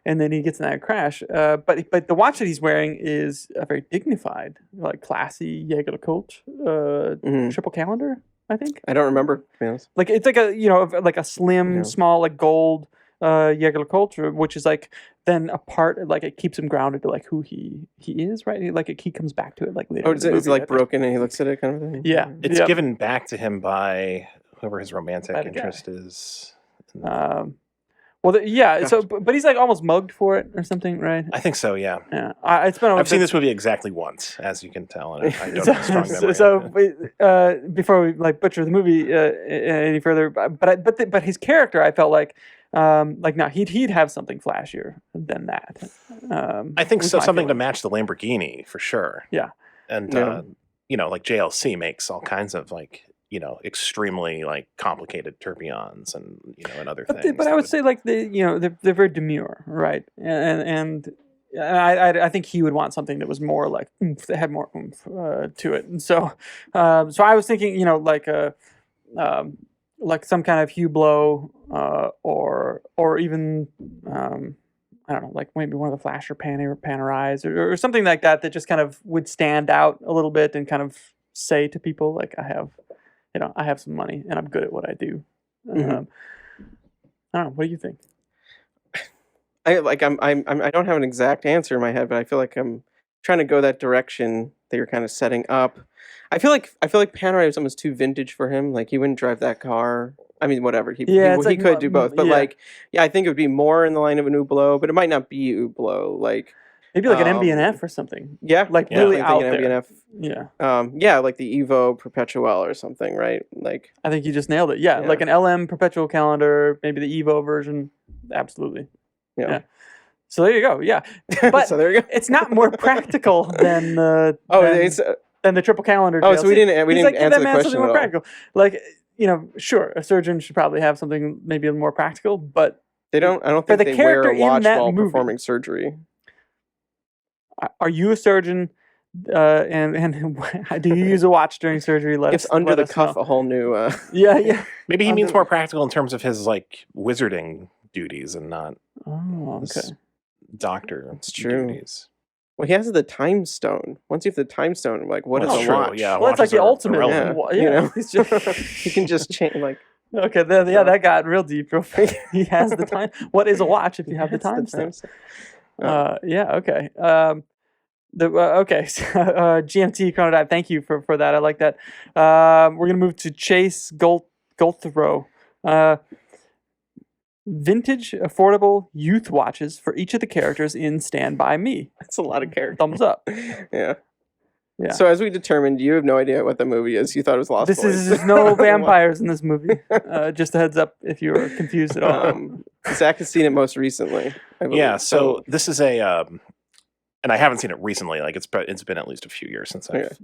and then he gets in that crash. But the watch that he's wearing is a very dignified, like classy Jaeger Colt triple calendar. I think. I don't remember, to be honest. Like it's like a slim, small, like gold Jaeger Colt, which is like then a part, like it keeps him grounded to like who he is, right? He comes back to it like later. Oh, is it like broken and he looks at it kind of thing? Yeah, it's given back to him by whoever his romantic interest is. But he's like almost mugged for it or something, right? I think so. Yeah. Yeah. I've seen this movie exactly once, as you can tell, and I don't have a strong memory. So before we like butcher the movie any further, but his character, I felt like he'd have something flashier than that. I think so. Something to match the Lamborghini for sure. Yeah. And like JLC makes all kinds of like extremely like complicated tourbillons and and other things. But I would say like they're very demure, right? And I think he would want something that was more like that had more oomph to it. And so I was thinking like some kind of Hublot or even I don't know, like maybe one of the flasher panerais or something like that just kind of would stand out a little bit and kind of say to people like I have some money and I'm good at what I do. I don't know. What do you think? I don't have an exact answer in my head, but I feel like I'm trying to go that direction that you're kind of setting up. I feel like Panerai was almost too vintage for him. Like he wouldn't drive that car. I mean, whatever. He could do both, but I think it would be more in the line of an Hublot, but it might not be Hublot. Like maybe like an MB&F or something. Yeah, like really out there. MB&F. Yeah. Like the Evo Perpetual or something, right? Like I think you just nailed it. Yeah, like an LM Perpetual calendar, maybe the Evo version. Absolutely. Yeah. So there you go. Yeah, but so there you go. It's not more practical than than the triple calendar. Oh, DLC. So we didn't answer the question more at practical. Like sure, a surgeon should probably have something maybe more practical, but they don't. I don't think they wear a watch while performing surgery. Are you a surgeon? And do you use a watch during surgery? It's under the cuff a whole new. Yeah. Maybe he means more practical in terms of his like wizarding duties and not. Oh, okay. Doctor. It's true. Duties. Well, he has the time stone. Once you have the time stone, like what is a watch? Yeah, well, it's like the ultimate. He's just he can just change like. Okay, that got real deep. Real fast. He has the time. What is a watch if you have the time stone? Okay. Okay, so, GMT Chronodive, thank you for that. I like that. We're gonna move to Chase Golthrow. Vintage, affordable youth watches for each of the characters in Stand By Me. That's a lot of characters. Thumbs up. Yeah. Yeah. So as we determined, you have no idea what the movie is. You thought it was Lost This Boys. is no vampires in this movie. Just a heads up if you were confused at all. Zach has seen it most recently. I believe. Yeah, so this is a, and I haven't seen it recently. Like it's been at least a few years since I've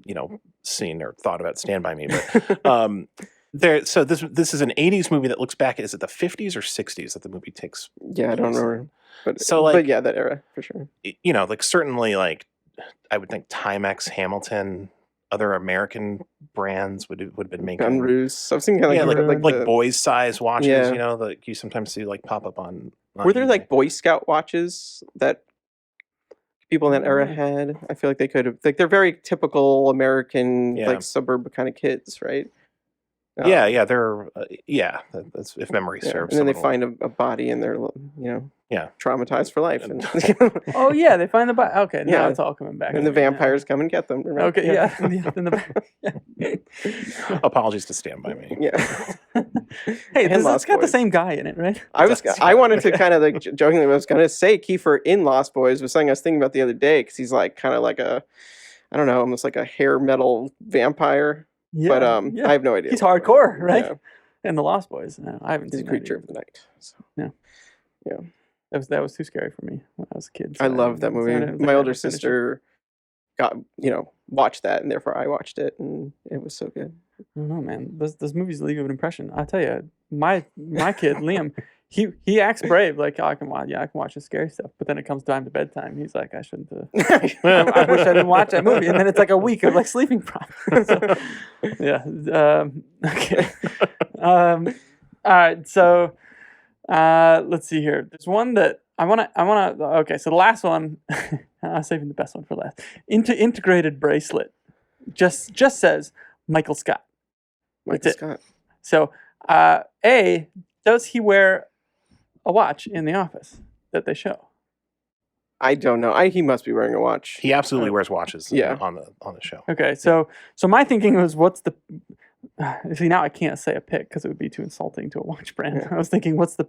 seen or thought about Stand By Me. But so this is an '80s movie that looks back. Is it the '50s or '60s that the movie takes? Yeah, I don't remember. But So yeah, that era for sure. Like certainly like I would think Timex, Hamilton, other American brands would have been making. Gunroos. I've seen kind of like boys size watches. Yeah. That you sometimes see like pop up on. Were there eBay. like Boy Scout watches that people in that era had? I feel like they could have. Like they're very typical American, like suburb kind of kids, right? They're that's if memory serves. And then they find a body and they're traumatized for life. And Oh yeah, they find the body. Okay, now it's all coming back. and the vampires come and get them. Remember? Okay, yeah. Apologies to Stand By Me. Yeah. Hey, And it's Lost got the Boys. same guy in it, right? I wanted to kind of like jokingly, I was going to say Kiefer in Lost Boys was something I was thinking about the other day because he's like kind of like I don't know, almost like a hair metal vampire. Yeah, But I have no idea. He's hardcore, right? Yeah. And the Lost Boys. No, I haven't He's a seen creature that of the night. So. either. That was too scary for me when I was a kid. I love that movie. My older sister got watched that, and therefore I watched it, and it was so good. I don't know, man. Those movies leave an impression. I tell you, my kid Liam, he acts brave. Like I can watch the scary stuff. But then it comes time to bedtime. He's like, I shouldn't. I wish I didn't watch that movie. And then it's like a week of like sleeping problems. So, yeah. Okay. All right. So let's see here. There's one that I wanna. Okay. So the last one, I'm saving the best one for last. Integrated bracelet. Just says Michael Scott. Michael Scott. So, does he wear a watch in the office that they show? I don't know. He must be wearing a watch. He absolutely wears watches. Yeah. on the show. Okay, so my thinking was, what's the? See, now I can't say a pick because it would be too insulting to a watch brand. Yeah. I was thinking, what's the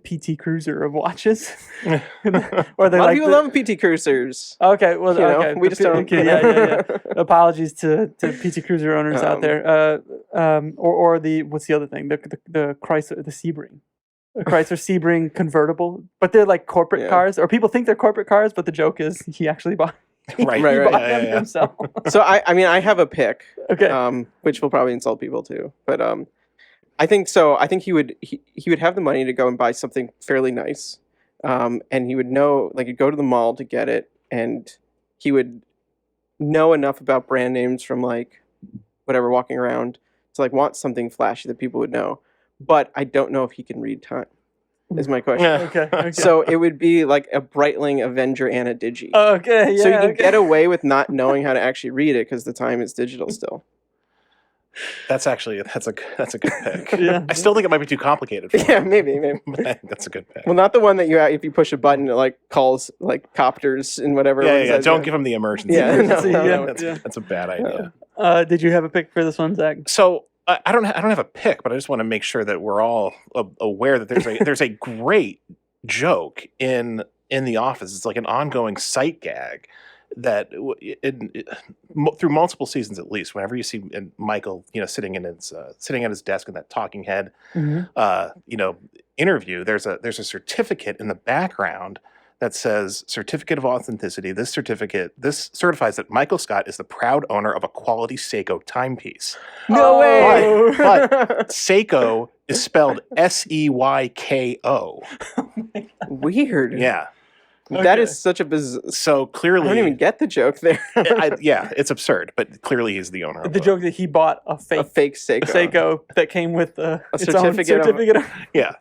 PT Cruiser of watches? Or A they lot like of people love PT Cruisers. Okay, well, You know, we just don't. Okay, yeah. Apologies to PT Cruiser owners out there. Or the what's the other thing? The Chrysler, the Sebring. A Chrysler Sebring convertible, but they're like corporate cars, or people think they're corporate cars, but the joke is he actually bought. Right. He bought them himself. So I mean, I have a pick. Okay. Which will probably insult people too, but I think so. I think he would have the money to go and buy something fairly nice, and he would know, like, he'd go to the mall to get it, and he would know enough about brand names from like whatever walking around to like want something flashy that people would know. But I don't know if he can read time. Is my question. Okay. So it would be like a Breitling Avenger and a Digi. Okay. Yeah. So you can get away with not knowing how to actually read it because the time is digital still. That's a good pick. Yeah. I still think it might be too complicated for Yeah, him, maybe. but I think that's a good pick. Well, not the one that if you push a button, it like calls like copters and whatever. Yeah. Don't give him the emergency. Yeah, That's a bad idea. Did you have a pick for this one, Zach? So I don't have a pick, but I just want to make sure that we're all aware that there's a great joke in The Office. It's like an ongoing sight gag that through multiple seasons at least. Whenever you see Michael, sitting at his desk in that talking head, interview, there's a certificate in the background that says Certificate of Authenticity. This certifies that Michael Scott is the proud owner of a quality Seyko timepiece. No way! But Seyko is spelled Seyko. Weird. Yeah. That is such a bizarre. So clearly, I don't even get the joke there. it's absurd, but clearly he's the owner. The joke that he bought a fake Seiko that came with a certificate. Yeah.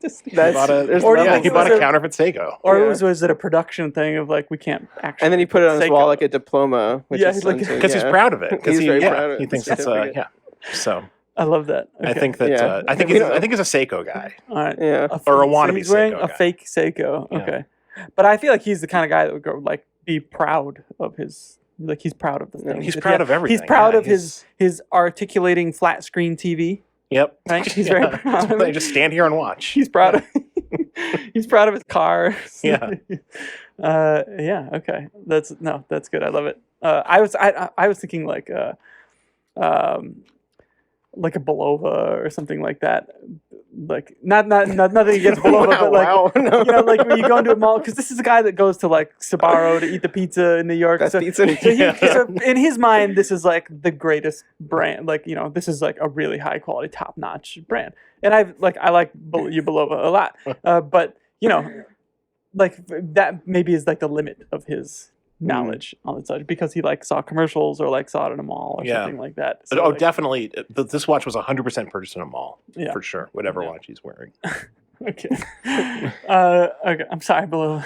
He bought a counterfeit Seiko. Or was it a production thing of like, we can't actually. And then he put it on his Seiko. wall like a diploma. Because he's proud of it. Because he's very proud of it. He thinks it's So I love that. Okay. I think that I think he's a Seiko guy. All right. Yeah. Or a wannabe he's wearing Seiko a guy. fake Seiko. Yeah. Okay. But I feel like he's the kind of guy that would go like be proud of his. Like he's proud of the thing. He's proud of everything. He's proud yeah, of his articulating flat screen TV. Yep. Right? He's very proud of They it. just stand here and watch. He's proud of he's proud of his car. Yeah. Yeah, okay. That's good. I love it. I was thinking like a Belova or something like that. Like nothing against Belova, but like wow. No. you know, like when you go into a mall, because this is a guy that goes to like Sbarro to eat the pizza in New York. Best So, pizza. so in his mind, this is like the greatest brand. Like, you know, this is like a really high quality, top notch brand. And I like you Belova a lot, but you know, like that maybe is like the limit of his knowledge on the subject, because he like saw commercials or like saw it in a mall or something like that. So, like, definitely. This watch was 100% purchased in a mall, Yeah. for sure. Whatever watch he's wearing. Okay. Okay. I'm sorry, Below.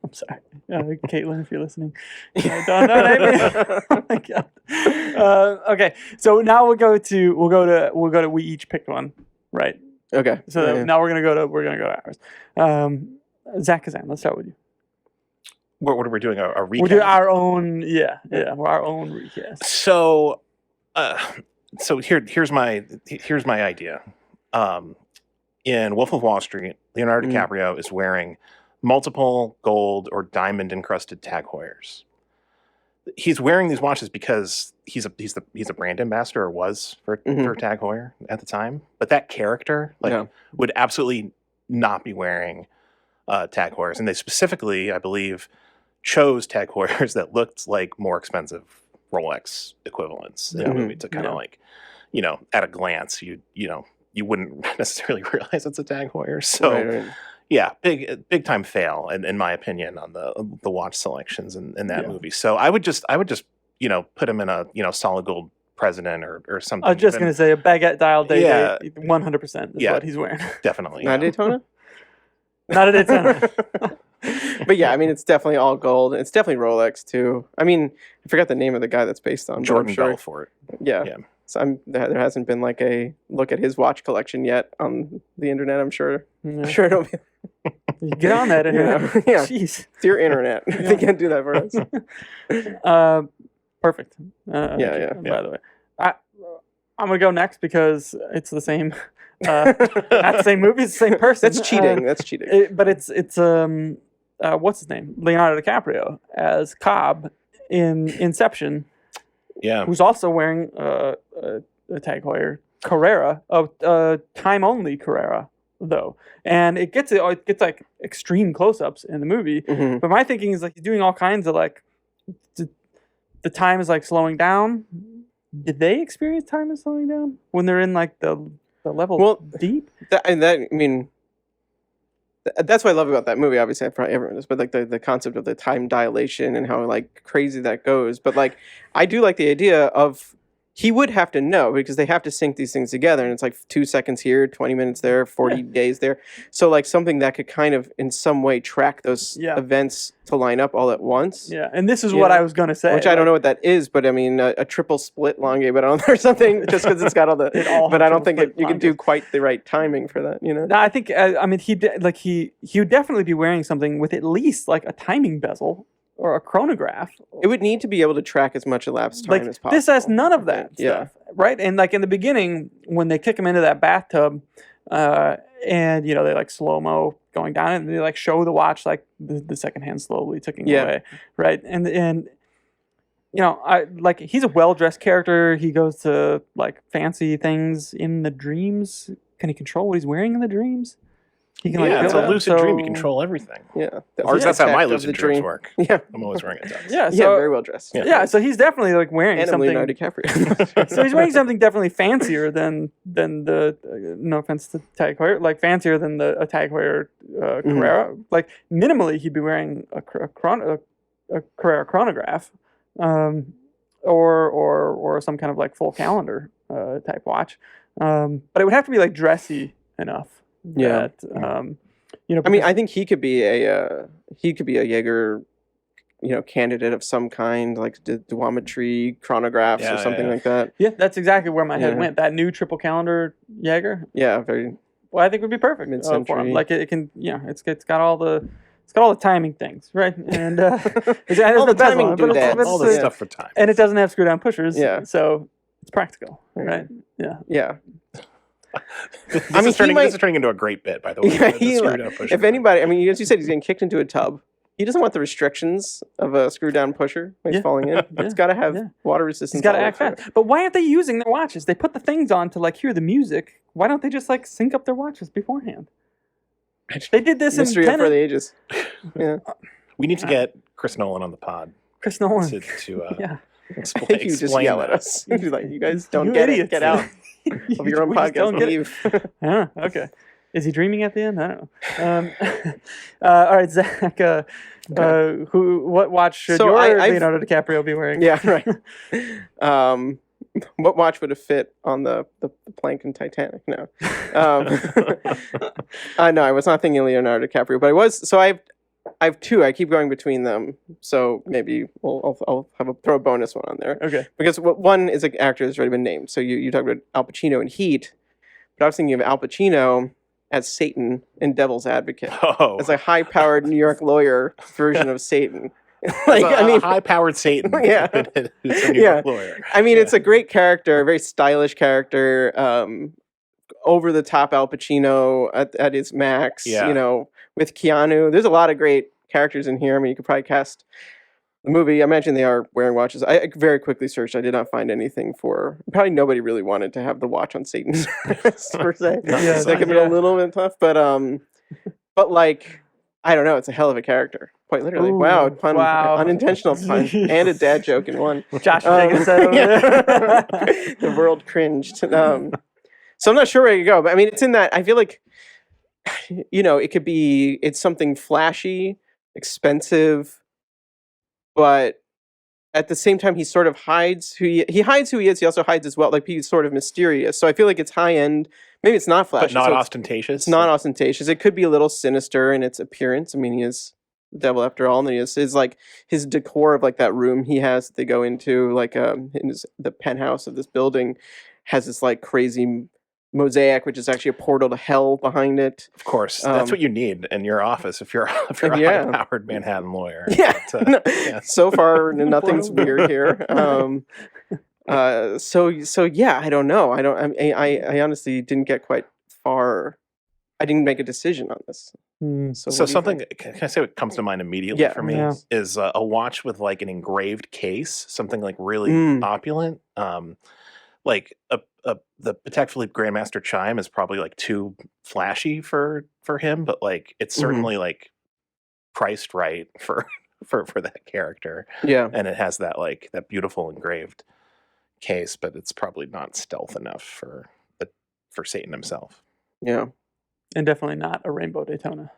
I'm sorry, Caitlin, if you're listening. Don't know what I mean. Oh my god. Okay. So now we'll go to we each picked one, right? Okay. So now we're gonna go to ours. Zach Kazan, let's start with you. What are we doing? A recast? We'll do our own, our own recast. So, here's my idea. In Wolf of Wall Street, Leonardo DiCaprio is wearing multiple gold or diamond encrusted Tag Heuers. He's wearing these watches because he's a brand ambassador, or was for Tag Heuer at the time. But that character would absolutely not be wearing Tag Heuers, and they specifically, I believe, chose Tag Heuers that looked like more expensive Rolex equivalents in the movie to kind of like, you know, at a glance, you wouldn't necessarily realize it's a Tag Heuer. So, Right. yeah, big time fail in my opinion on the watch selections in that movie. So I would just put him in a solid gold president or something. I was just gonna say a baguette dial day. Yeah. 100% is what he's wearing. Definitely. Not Daytona? Not a Daytona. But yeah, I mean, it's definitely all gold. It's definitely Rolex too. I mean, I forgot the name of the guy that's based on. Jordan Belfort. Yeah. So there hasn't been like a look at his watch collection yet on the internet. I'm sure. Yeah. I'm sure it'll be. Get on that internet. Yeah. Jeez. It's your internet. They can't do that for us. Perfect. Yeah. By the way, I'm gonna go next because it's the same. Not the same movie. It's the same person. That's cheating. That's cheating. But it's what's his name? Leonardo DiCaprio as Cobb in Inception. Yeah. Who's also wearing a Tag Heuer Carrera, a time only Carrera though, and it gets like extreme close-ups in the movie. Mm-hmm. But my thinking is like he's doing all kinds of like the time is like slowing down. Did they experience time is slowing down when they're in like the level deep? That's what I love about that movie. Obviously, probably everyone does, but like the concept of the time dilation and how like crazy that goes. But like, I do like the idea of he would have to know because they have to sync these things together, and it's like 2 seconds here, 20 minutes there, 40 days there. So like something that could kind of in some way track those events to line up all at once. Yeah, and this is what I was gonna say, which I don't know what that is, but I mean a triple split longue, but on or something, just because it's got all the. But I don't think you can do quite the right timing for that. You know. No, I think he would definitely be wearing something with at least like a timing bezel or a chronograph. It would need to be able to track as much elapsed time as possible. This has none of that stuff, right? And like in the beginning, when they kick him into that bathtub, and they like slow-mo going down, and they like show the watch like the second hand slowly ticking away, right? And I like he's a well-dressed character. He goes to like fancy things in the dreams. Can he control what he's wearing in the dreams? He can, it's a lucid dream. You control everything. Yeah. Or that's how my lucid dreams work. Yeah. I'm always wearing a tux. Yeah, very well dressed. Yeah, so he's definitely like wearing something. Leonardo DiCaprio. So he's wearing something definitely fancier than the no offense to Tag Heuer, like fancier than a Tag Heuer Carrera. Like minimally, he'd be wearing a Carrera chronograph, or some kind of like full calendar type watch. But it would have to be like dressy enough. That, I mean, I think he could be a Jaeger, candidate of some kind, like duometry chronographs or something like that. Yeah, that's exactly where my head went. That new triple calendar Jaeger. Yeah, very. Well, I think would be perfect mid-century. for him. Like it can, it's got all the It's got all the timing things, right? And All the timing doodads. All the stuff for time. and it doesn't have screw down pushers. Yeah. So it's practical, right? Yeah. Yeah. This is turning into a great bit, by the way. Yeah, The screw-down pusher. if anybody, I mean, as you said, he's getting kicked into a tub. He doesn't want the restrictions of a screw down pusher when he's falling in. It's got to have water resistance. He's got to act fast. But why aren't they using their watches? They put the things on to like hear the music. Why don't they just like sync up their watches beforehand? They did this Mystery in up for Tenet. the ages. Yeah. We need to get Chris Nolan on the pod Chris Nolan. to Yeah. I think you just yell at us. You'd be like, you guys don't get idiots. it. Get out of your own We just podcast. don't get it. Leave. Yeah, okay. Is he dreaming at the end? I don't know. All right, Zach. What watch should So your I've- Leonardo DiCaprio be wearing? Yeah, right. What watch would have fit on the plank in Titanic? No. No, I was not thinking Leonardo DiCaprio, but I was. So I have two. I keep going between them. So maybe I'll throw a bonus one on there. Okay. Because one is an actor that's already been named. So you talked about Al Pacino in Heat, but I was thinking of Al Pacino as Satan in Devil's Advocate, Oh, as a high-powered New York lawyer version of Satan. a high-powered Satan. Yeah. Who's a New Yeah. York lawyer. I mean, it's a great character, a very stylish character, over the top Al Pacino at his max. Yeah. You know, with Keanu. There's a lot of great characters in here. I mean, you could probably cast the movie. I mentioned they are wearing watches. I very quickly searched. I did not find anything for. Probably nobody really wanted to have the watch on Satan's wrist per se. Yeah, That could be a little bit tough, but like, I don't know. It's a hell of a character. Quite literally. Ooh, Wow, pun, wow. unintentional pun, and a dad joke in one. Josh is shaking his head over there. The world cringed. So I'm not sure where to go, but I mean, it's in that. I feel like, you know, it's something flashy, expensive, but at the same time, he sort of hides he hides who he is. He also hides as well. Like, he's sort of mysterious. So I feel like it's high end. Maybe it's not flashy. But not so ostentatious. it's not ostentatious. It could be a little sinister in its appearance. I mean, he is the devil after all, and he is like his decor of like that room he has that they go into, like the penthouse of this building has this like crazy mosaic, which is actually a portal to hell behind it. Of course, that's what you need in your office if you're a Yeah. high-powered Manhattan lawyer. Yeah. But, No, yeah. so far nothing's weird here. So yeah, I don't know. I honestly didn't get quite far. I didn't make a decision on this. Hmm. So, So what do you something, think? can I say what comes to mind immediately Yeah. for me Yeah. is a watch with like an engraved case, something like really Mm. opulent. Like the Patek Philippe Grandmaster chime is probably like too flashy for him, but like it's Mhm. certainly like priced right for that character, Yeah. and it has that like that beautiful engraved case, but it's probably not stealth enough for Satan himself. Yeah. And definitely not a rainbow Daytona.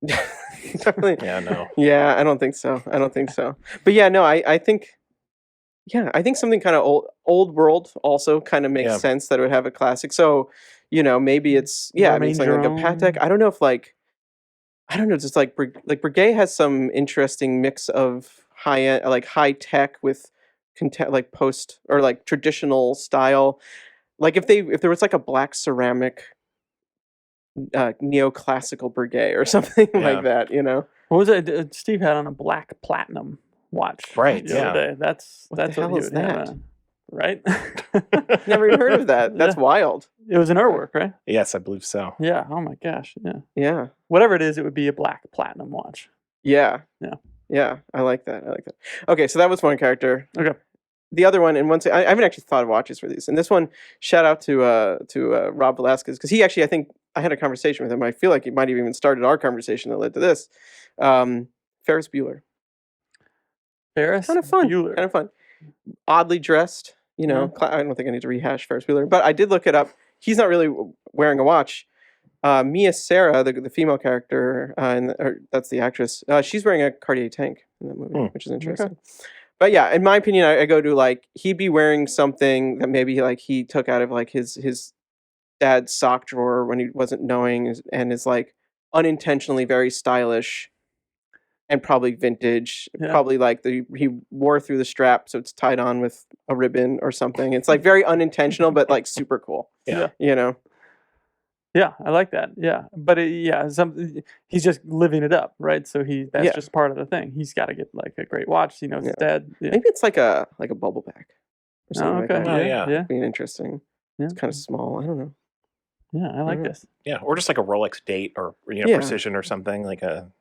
Definitely. Yeah, no. Yeah, I don't think so. But yeah, no, I think something kind of old world also kind of makes Yeah. sense that it would have a classic. So, you know, maybe it's I mean, something like a Patek. I don't know if just like Breguet has some interesting mix of high end, like high tech with like post or like traditional style. Like if there was like a black ceramic neoclassical Breguet or something Yeah. like that, you know. What was it? Steve had on a black platinum watch. Right, The other day. That's What the hell he is would have that? on, right? Never even heard of that. That's Yeah. wild. It was an Urwerk, right? Yes, I believe so. Yeah. Oh my gosh. Yeah. Yeah. Whatever it is, it would be a black platinum watch. Yeah. Yeah. Yeah. I like that. Okay, so that was one character. Okay. The other one, and I haven't actually thought of watches for these. And this one, shout out to Rob Velasquez, because he actually, I think I had a conversation with him. I feel like he might have even started our conversation that led to this. Ferris Bueller. Ferris. Kind of fun. Bueller. Kind of fun. Oddly dressed. You know, I don't think I need to rehash Ferris Bueller, but I did look it up. He's not really wearing a watch. Mia Sara, the female character, that's the actress. She's wearing a Cartier tank in that movie, which is interesting. But yeah, in my opinion, I go to like he'd be wearing something that maybe like he took out of like his dad's sock drawer when he wasn't knowing, and is like unintentionally very stylish and probably vintage. Yeah. Probably like he wore through the strap, so it's tied on with a ribbon or something. It's like very unintentional, but like super cool. Yeah. You know. Yeah, I like that. Yeah, but he's just living it up, right? So that's Yeah. just part of the thing. He's got to get like a great watch. He knows his dad. Yeah. Maybe it's like a bubble back or something Oh, like okay. that. Oh, Yeah, yeah. yeah, Being interesting. yeah. It's kind of small. I don't know. Yeah, I like Yeah. this. Yeah, or just like a Rolex date or Yeah. precision or something like a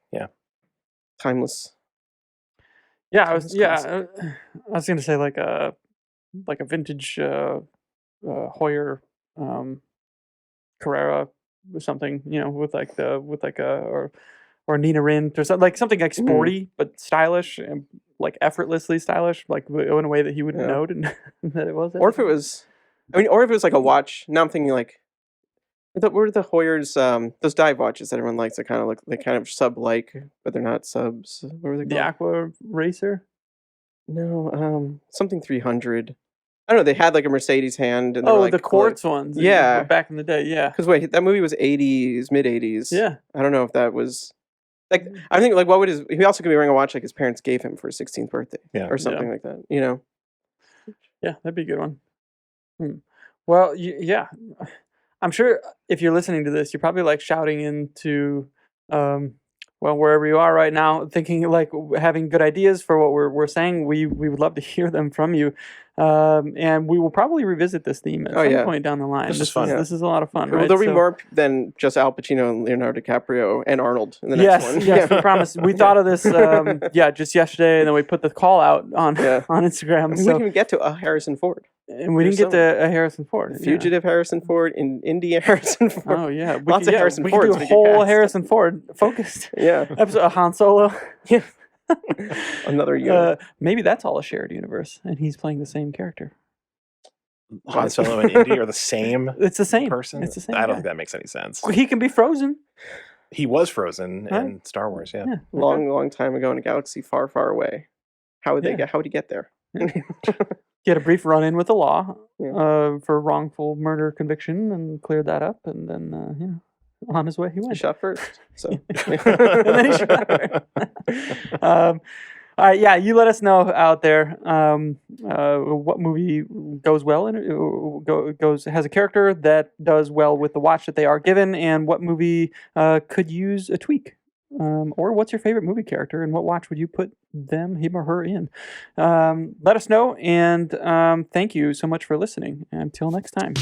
Timeless. Yeah, Timeless I classic. was gonna say like a vintage Hoyer Carrera or something, with like or Nina Rindt or something like sporty but stylish and like effortlessly stylish, like in a way that he wouldn't Yeah. know that it was. Or if it was, or if it was like a watch. Now I'm thinking like, what were the Hoyers? Those dive watches that everyone likes. They kind of look, they kind of sub-like, but they're not subs. What were they the called? Aqua Racer. No, something 300. I don't know. They had like a Mercedes hand, and they were, Oh, like, the quartz ones. Yeah. back in the day. Yeah, Because wait, that movie was 80s, mid 80s. yeah. I don't know if that was like. I think like what would he also could be wearing a watch like his parents gave him for his 16th birthday, Yeah. or something like that. You know. Yeah, that'd be a good one. Well, yeah, I'm sure if you're listening to this, you're probably like shouting into, wherever you are right now, thinking like having good ideas for what we're saying. We would love to hear them from you, and we will probably revisit this theme at some point down the line. This is fun. This is a lot of fun. Well, Right? there'll be more than just Al Pacino and Leonardo DiCaprio and Arnold in the next one. Yes, we promise. We thought of this, just yesterday, and then we put the call out on Instagram. And we didn't even get to a Harrison Ford. And we didn't get to a Harrison Ford. Fugitive Harrison Ford, in India Harrison Ford. Oh yeah, Lots of Harrison we Fords could do we a could whole cast. Harrison Ford focused Yeah, episode of Han Solo. another unit. Maybe that's all a shared universe, and he's playing the same character. Han Solo and Indy are the same It's the same person. It's the same. I don't guy. think that makes any sense. He can be frozen. He was frozen Right. in Star Wars. Yeah. Long time ago in a galaxy far, far away. How would Yeah. How would he get there? He had a brief run-in with the law Yeah. for wrongful murder conviction, and cleared that up, and then on his way he He went. shot first. So. And then he shot. All right, yeah, you let us know out there what movie goes well and has a character that does well with the watch that they are given, and what movie could use a tweak. Or what's your favorite movie character, and what watch would you put him or her in? Let us know, and thank you so much for listening. Until next time.